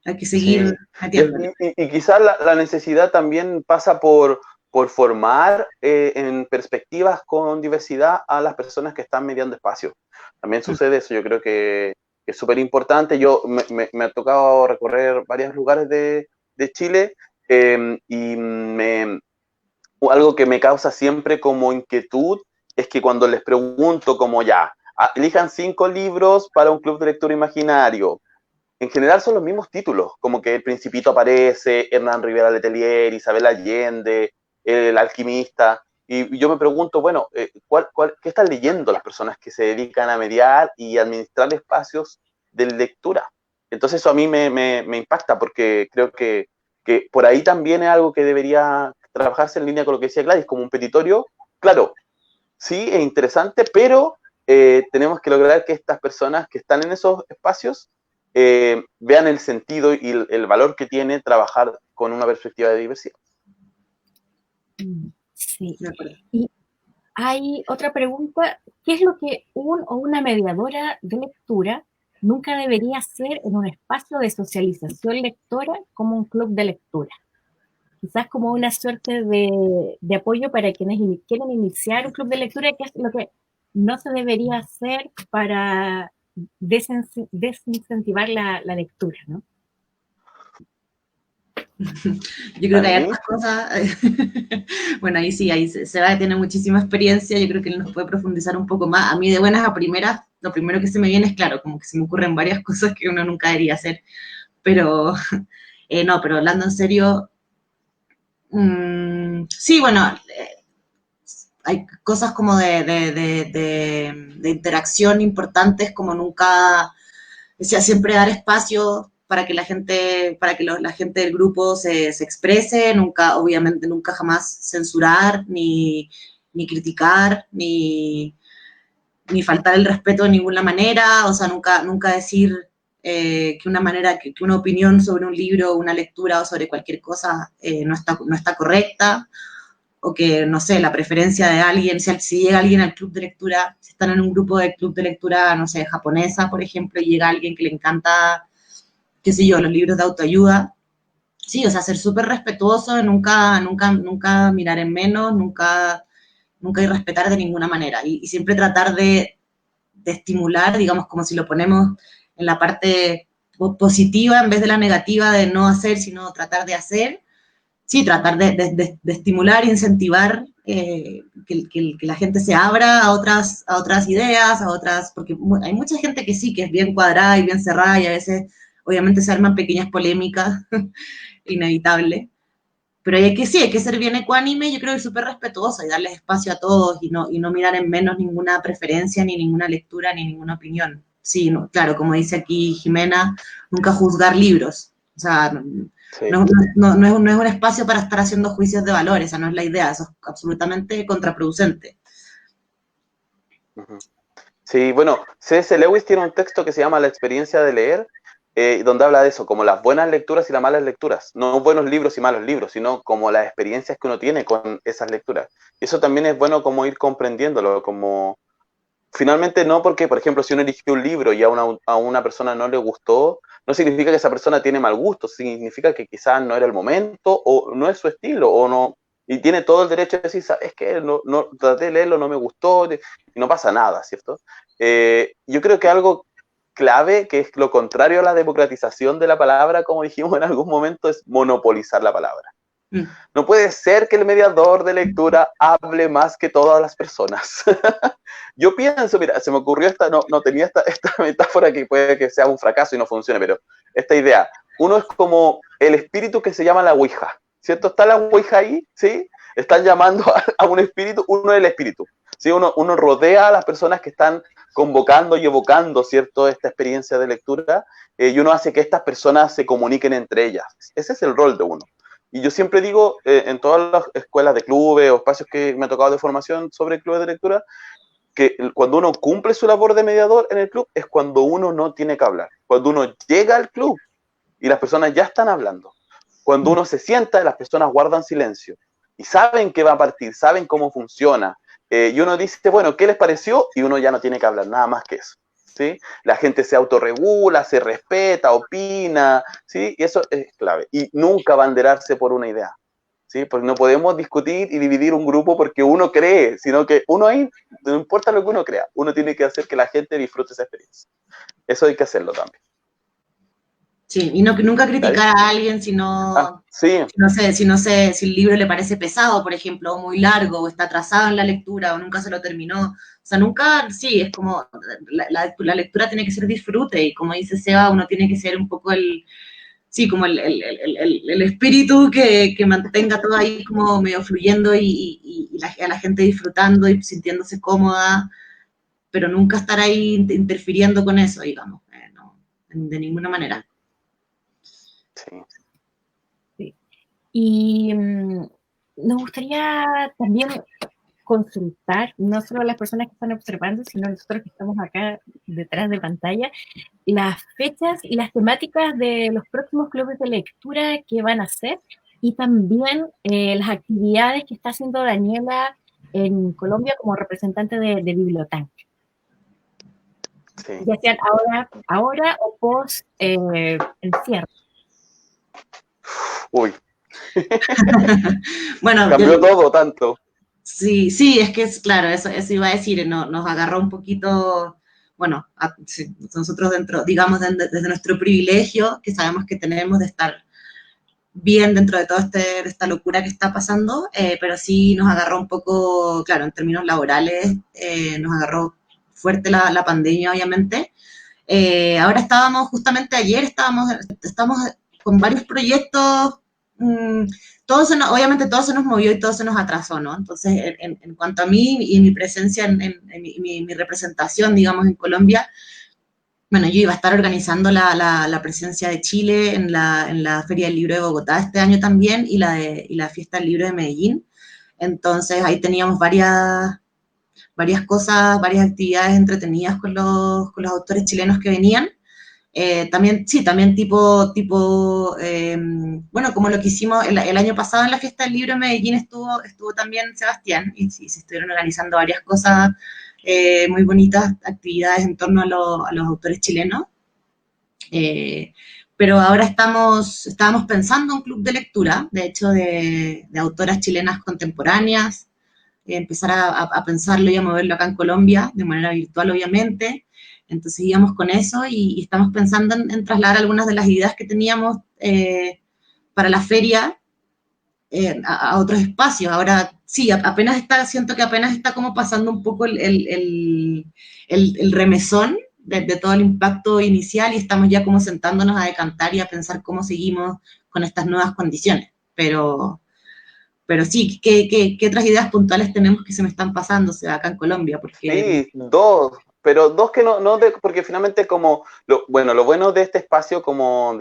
Hay que seguir Sí, metiéndole. y quizás la necesidad también pasa por formar en perspectivas con diversidad a las personas que están mediando espacio. También sucede eso, yo creo que es súper importante. Yo me ha tocado recorrer varios lugares de Chile y algo que me causa siempre como inquietud es que cuando les pregunto como ya, elijan 5 libros para un club de lectura imaginario, en general son los mismos títulos, como que El Principito aparece, Hernán Rivera Letelier, Isabel Allende, El Alquimista, y yo me pregunto, bueno, ¿qué están leyendo las personas que se dedican a mediar y administrar espacios de lectura? Entonces eso a mí me impacta porque creo que por ahí también es algo que debería trabajarse en línea con lo que decía Gladys, como un petitorio. Claro, sí, es interesante, pero tenemos que lograr que estas personas que están en esos espacios vean el sentido y el valor que tiene trabajar con una perspectiva de diversidad. Sí. Y hay otra pregunta, ¿qué es lo que un o una mediadora de lectura nunca debería hacer en un espacio de socialización lectora como un club de lectura? Quizás como una suerte de apoyo para quienes quieren iniciar un club de lectura, que es lo que no se debería hacer para desincentivar la lectura, ¿no? Yo creo que hay otras cosas. Bueno, ahí sí, ahí Seba tiene muchísima experiencia, yo creo que él nos puede profundizar un poco más. A mí de buenas a primeras, lo primero que se me viene es claro, como que se me ocurren varias cosas que uno nunca debería hacer, pero no, pero hablando en serio, sí, bueno, hay cosas como de interacción importantes, como nunca, o sea, siempre dar espacio para que la gente, la gente del grupo se exprese, nunca, obviamente, nunca jamás censurar, ni criticar, ni faltar el respeto de ninguna manera, o sea, nunca decir que una manera, que una opinión sobre un libro, una lectura o sobre cualquier cosa no está correcta, o que, no sé, la preferencia de alguien, si llega alguien al club de lectura, si están en un grupo de club de lectura, no sé, japonesa, por ejemplo, y llega alguien que le encanta, qué sé yo, los libros de autoayuda, sí, o sea, ser súper respetuoso, nunca mirar en menos, nunca irrespetar de ninguna manera, y siempre tratar de estimular, digamos, como si lo ponemos en la parte positiva en vez de la negativa de no hacer, sino tratar de hacer, sí, tratar de estimular, incentivar que la gente se abra a otras ideas, porque hay mucha gente que sí, que es bien cuadrada y bien cerrada y a veces obviamente se arman pequeñas polémicas, inevitable, pero hay que ser bien ecuánime, yo creo que súper respetuoso y darles espacio a todos y no mirar en menos ninguna preferencia, ni ninguna lectura, ni ninguna opinión. Sí, no, claro, como dice aquí Jimena, nunca juzgar libros, o sea, Sí. No es un espacio para estar haciendo juicios de valor, esa no es la idea, eso es absolutamente contraproducente. Sí, bueno, C.S. Lewis tiene un texto que se llama La experiencia de leer, donde habla de eso, como las buenas lecturas y las malas lecturas. No buenos libros y malos libros, sino como las experiencias que uno tiene con esas lecturas. Y eso también es bueno como ir comprendiéndolo, como finalmente no porque, por ejemplo, si uno eligió un libro y a una persona no le gustó, no significa que esa persona tiene mal gusto, significa que quizás no era el momento o no es su estilo o no, y tiene todo el derecho de decir, ¿sabes qué? No, traté de leerlo, no me gustó, y no pasa nada, ¿cierto? Yo creo que algo clave, que es lo contrario a la democratización de la palabra, como dijimos en algún momento, es monopolizar la palabra. No puede ser que el mediador de lectura hable más que todas las personas. Yo pienso, mira, se me ocurrió no tenía esta metáfora que puede que sea un fracaso y no funcione, pero esta idea, uno es como el espíritu que se llama la Ouija, ¿cierto? Está la Ouija ahí, ¿sí? Están llamando a un espíritu, uno es el espíritu, ¿sí? Uno rodea a las personas que están convocando y evocando, ¿cierto? Esta experiencia de lectura, y uno hace que estas personas se comuniquen entre ellas. Ese es el rol de uno. Y yo siempre digo, en todas las escuelas de clubes o espacios que me ha tocado de formación sobre clubes de lectura, que cuando uno cumple su labor de mediador en el club es cuando uno no tiene que hablar. Cuando uno llega al club y las personas ya están hablando. Cuando uno se sienta, las personas guardan silencio y saben que va a partir, saben cómo funciona. Y uno dice, bueno, ¿qué les pareció? Y uno ya no tiene que hablar nada más que eso. ¿Sí? La gente se autorregula, se respeta, opina, ¿sí? Y eso es clave. Y nunca banderarse por una idea, ¿sí? Porque no podemos discutir y dividir un grupo porque uno cree, sino que uno ahí, no importa lo que uno crea, uno tiene que hacer que la gente disfrute esa experiencia. Eso hay que hacerlo también. Sí, y nunca criticar a alguien si sí. si el libro le parece pesado, por ejemplo, o muy largo, o está atrasado en la lectura, o nunca se lo terminó. O sea, nunca, sí, es como, la lectura tiene que ser disfrute, y como dice Seba, uno tiene que ser un poco como el espíritu que mantenga todo ahí como medio fluyendo y a la gente disfrutando y sintiéndose cómoda, pero nunca estar ahí interfiriendo con eso, digamos, no, de ninguna manera. Sí. Sí. Y nos gustaría también consultar, no solo a las personas que están observando, sino a nosotros que estamos acá detrás de pantalla, las fechas y las temáticas de los próximos clubes de lectura que van a hacer y también las actividades que está haciendo Daniela en Colombia como representante de Bibliotán. Sí. Ya sean ahora o post encierro. Uy. Bueno, cambió todo tanto. Sí, es que es claro, eso iba a decir, nos agarró un poquito, bueno, sí, nosotros digamos, desde nuestro privilegio, que sabemos que tenemos de estar bien dentro de toda esta locura que está pasando, pero sí nos agarró un poco, claro, en términos laborales, nos agarró fuerte la pandemia, obviamente. Ahora justamente ayer estamos con varios proyectos, obviamente todo se nos movió y todo se nos atrasó, ¿no? Entonces, en cuanto a mí y mi presencia en mi representación, digamos, en Colombia, bueno, yo iba a estar organizando la presencia de Chile en la Feria del Libro de Bogotá este año también y la Fiesta del Libro de Medellín. Entonces, ahí teníamos varias cosas, varias actividades entretenidas con los autores chilenos que venían. También tipo bueno, como lo que hicimos el año pasado en la Fiesta del Libro de Medellín estuvo también Sebastián, y sí, se estuvieron organizando varias cosas muy bonitas, actividades en torno a los autores chilenos. Pero ahora estábamos pensando un club de lectura, de hecho, de autoras chilenas contemporáneas, empezar a pensarlo y a moverlo acá en Colombia, de manera virtual, obviamente. Entonces íbamos con eso y estamos pensando en trasladar algunas de las ideas que teníamos para la feria a otros espacios. Ahora, sí, siento que apenas está como pasando un poco el remesón de todo el impacto inicial y estamos ya como sentándonos a decantar y a pensar cómo seguimos con estas nuevas condiciones. Pero sí, ¿qué otras ideas puntuales tenemos que se me están pasando, o sea, acá en Colombia? Porque... Sí, pero dos que porque finalmente como, lo bueno de este espacio como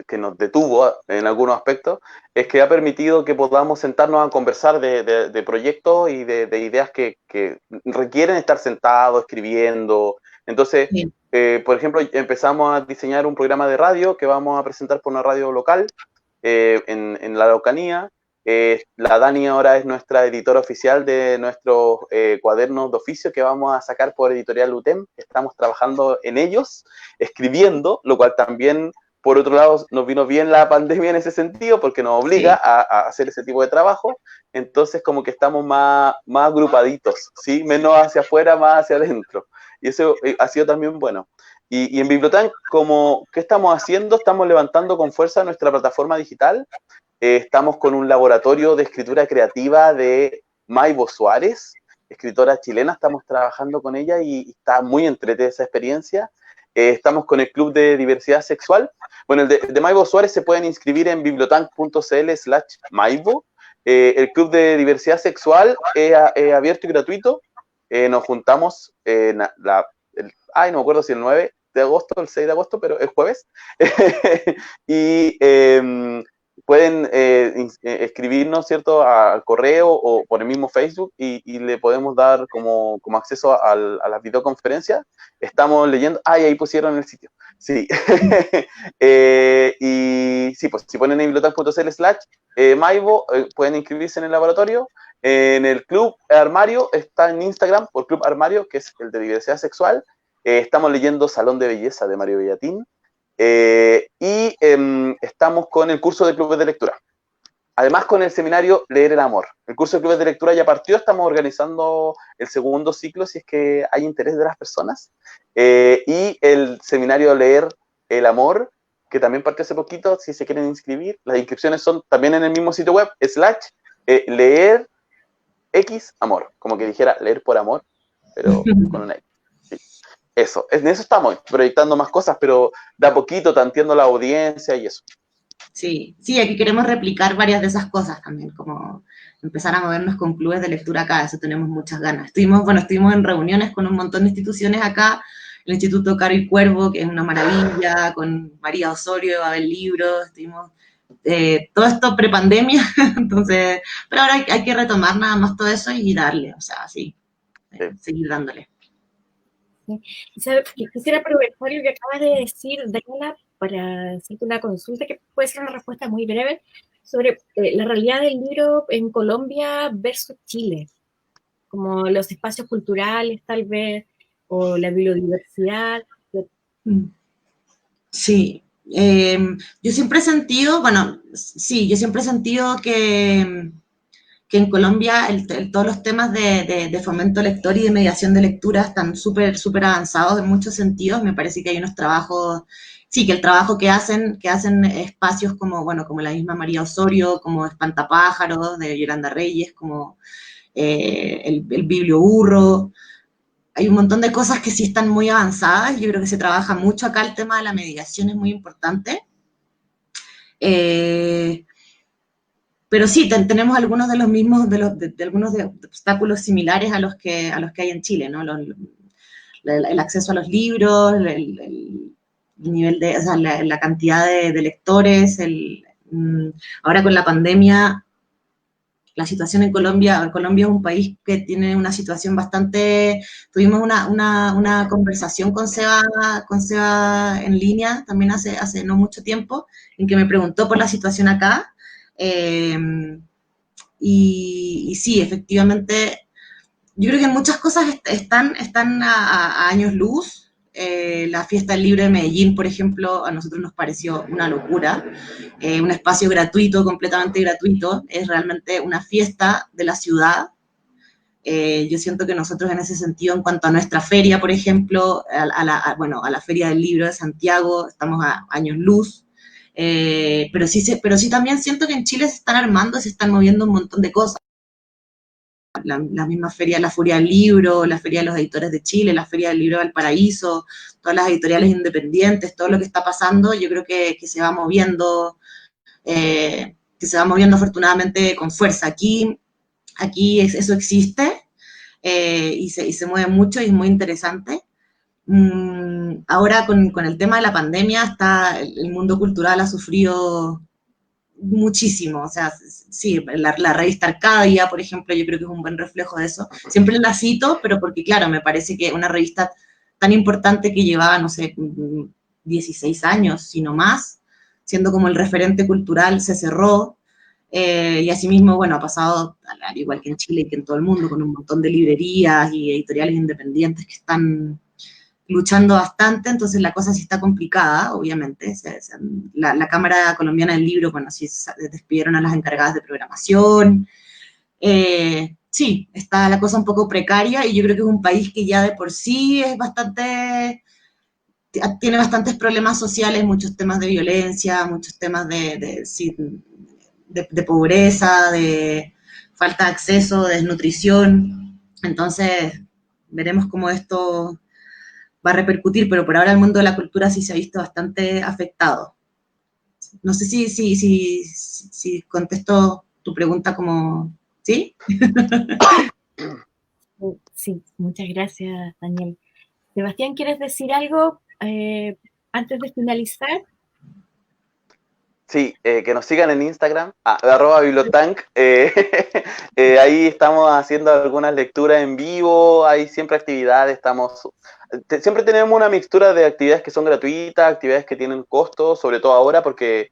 que nos detuvo en algunos aspectos, es que ha permitido que podamos sentarnos a conversar de proyectos y de ideas que requieren estar sentados, escribiendo. Entonces, Sí. por ejemplo, empezamos a diseñar un programa de radio que vamos a presentar por una radio local en la Araucanía. La Dani ahora es nuestra editora oficial de nuestros cuadernos de oficio que vamos a sacar por Editorial UTEM. Estamos trabajando en ellos, escribiendo, lo cual también, por otro lado, nos vino bien la pandemia en ese sentido, porque nos obliga a hacer ese tipo de trabajo. Entonces, como que estamos más agrupaditos, ¿sí? Menos hacia afuera, más hacia adentro. Y eso ha sido también bueno. Y en Bibliotank, ¿qué estamos haciendo? Estamos levantando con fuerza nuestra plataforma digital. Estamos con un laboratorio de escritura creativa de Maibo Suárez, escritora chilena. Estamos trabajando con ella y está muy entretenida esa experiencia. Estamos con el Club de Diversidad Sexual. Bueno, el de Maibo Suárez se pueden inscribir en bibliotank.cl/Maibo. El Club de Diversidad Sexual es abierto y gratuito. Nos juntamos no me acuerdo si el 9 de agosto, el 6 de agosto, pero es jueves. Y pueden escribirnos, ¿cierto?, al correo o por el mismo Facebook y le podemos dar como acceso a las videoconferencias. Estamos leyendo, y ahí pusieron el sitio. Sí. Y sí, pues si ponen en bibliotank.cl/Maibo, pueden inscribirse en el laboratorio. En el Club Armario, está en Instagram por Club Armario, que es el de diversidad sexual. Estamos leyendo Salón de Belleza de Mario Bellatín. Y estamos con el curso de clubes de lectura. Además, con el seminario Leer el Amor. El curso de clubes de lectura ya partió, estamos organizando el segundo ciclo, si es que hay interés de las personas. Y el seminario Leer el Amor, que también partió hace poquito, si se quieren inscribir. Las inscripciones son también en el mismo sitio web, /leer X amor, como que dijera leer por amor, pero con una X. Sí. Eso, en eso estamos, proyectando más cosas, pero de a poquito tanteando la audiencia y eso. Sí, sí, aquí queremos replicar varias de esas cosas también, como empezar a movernos con clubes de lectura acá, eso tenemos muchas ganas. Estuvimos en reuniones con un montón de instituciones acá, el Instituto Caro y Cuervo, que es una maravilla, con María Osorio, Abel Libros, estuvimos todo esto prepandemia, entonces, pero ahora hay que retomar nada más todo eso y darle, o sea, sí. Seguir dándole. Quisiera aprovechar lo que acabas de decir, Daniela, para hacerte una consulta que puede ser una respuesta muy breve sobre la realidad del libro en Colombia versus Chile, como los espacios culturales tal vez, o la biodiversidad. Sí, yo siempre he sentido, que en Colombia todos los temas de fomento lector y de mediación de lectura están súper avanzados en muchos sentidos. Me parece que hay unos trabajos, sí, que el trabajo que hacen espacios como la misma María Osorio, como Espantapájaros de Yolanda Reyes, como el Biblioburro. Hay un montón de cosas que sí están muy avanzadas. Yo creo que se trabaja mucho acá, el tema de la mediación es muy importante. Pero sí, tenemos algunos de los mismos, de algunos de obstáculos similares a los que hay en Chile, ¿no? El acceso a los libros, el nivel de, o sea, la cantidad de lectores, ahora con la pandemia, la situación en Colombia es un país que tiene una situación tuvimos una conversación con Seba en línea, también hace no mucho tiempo, en que me preguntó por la situación acá. Y sí, efectivamente, yo creo que muchas cosas están a años luz. La Fiesta del Libro de Medellín, por ejemplo, a nosotros nos pareció una locura. Un espacio gratuito, completamente gratuito. Es realmente una fiesta de la ciudad. Yo siento que nosotros en ese sentido, en cuanto a nuestra feria, por ejemplo, a la Feria del Libro de Santiago, estamos a años luz. Pero sí también siento que en Chile se están moviendo un montón de cosas. La misma feria, la Feria del Libro, la Feria de los Editores de Chile, la Feria del Libro de Valparaíso, todas las editoriales independientes, todo lo que está pasando, yo creo que se va moviendo, afortunadamente con fuerza. Aquí eso existe y se mueve mucho y es muy interesante. ahora con el tema de la pandemia, el mundo cultural ha sufrido muchísimo. O sea, sí, la revista Arcadia, por ejemplo, yo creo que es un buen reflejo de eso. Siempre la cito, pero porque, claro, me parece que una revista tan importante que llevaba, no sé, 16 años, sino más, siendo como el referente cultural, se cerró. Y asimismo, bueno, ha pasado, al igual que en Chile y que en todo el mundo, con un montón de librerías y editoriales independientes que están luchando bastante, entonces la cosa sí está complicada, obviamente. La Cámara Colombiana del Libro, bueno, sí despidieron a las encargadas de programación. Sí, está la cosa un poco precaria y yo creo que es un país que ya de por sí es bastante, tiene bastantes problemas sociales, muchos temas de violencia, muchos temas de pobreza, de falta de acceso, de desnutrición. Entonces, veremos cómo esto va a repercutir, pero por ahora el mundo de la cultura sí se ha visto bastante afectado. No sé si contesto tu pregunta como, ¿sí? Sí, muchas gracias, Daniel. Sebastián, ¿quieres decir algo antes de finalizar? Sí, que nos sigan en Instagram, @bibliotank. Ahí estamos haciendo algunas lecturas en vivo, hay siempre actividades, siempre tenemos una mixtura de actividades que son gratuitas, actividades que tienen costos, sobre todo ahora porque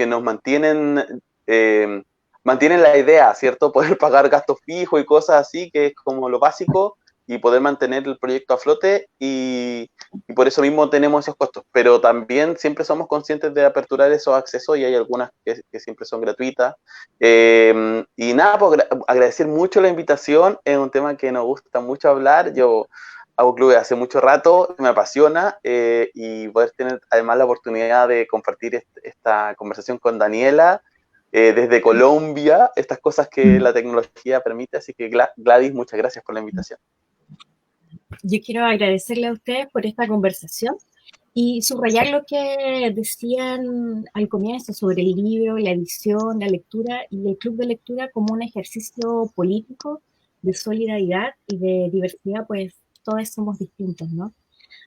nos mantienen la idea, ¿cierto? Poder pagar gastos fijos y cosas así, que es como lo básico, y poder mantener el proyecto a flote, y por eso mismo tenemos esos costos, pero también siempre somos conscientes de aperturar esos accesos y hay algunas que siempre son gratuitas. Y nada, pues agradecer mucho la invitación, es un tema que nos gusta mucho hablar. Yo hago clubes hace mucho rato, me apasiona, y poder tener además la oportunidad de compartir esta conversación con Daniela desde Colombia, estas cosas que la tecnología permite. Así que Gladys, muchas gracias por la invitación. Yo quiero agradecerle a ustedes por esta conversación y subrayar lo que decían al comienzo sobre el libro, la edición, la lectura y el club de lectura como un ejercicio político de solidaridad y de diversidad, pues todos somos distintos, ¿no?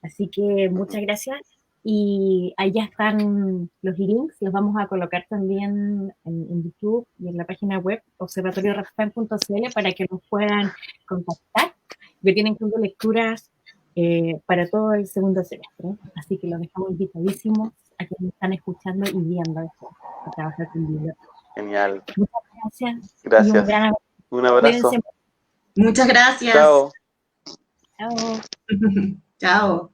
Así que muchas gracias y allá están los links, los vamos a colocar también en YouTube y en la página web observatoriorafan.cl para que nos puedan contactar, que tienen club de lecturas para todo el segundo semestre. Así que los dejamos invitadísimos a que nos están escuchando y viendo esto, a trabajar con libros. Genial. Muchas gracias y un Gracias. gran abrazo. Un abrazo. Cuídense. Muchas gracias. Chao. Chao. Chao.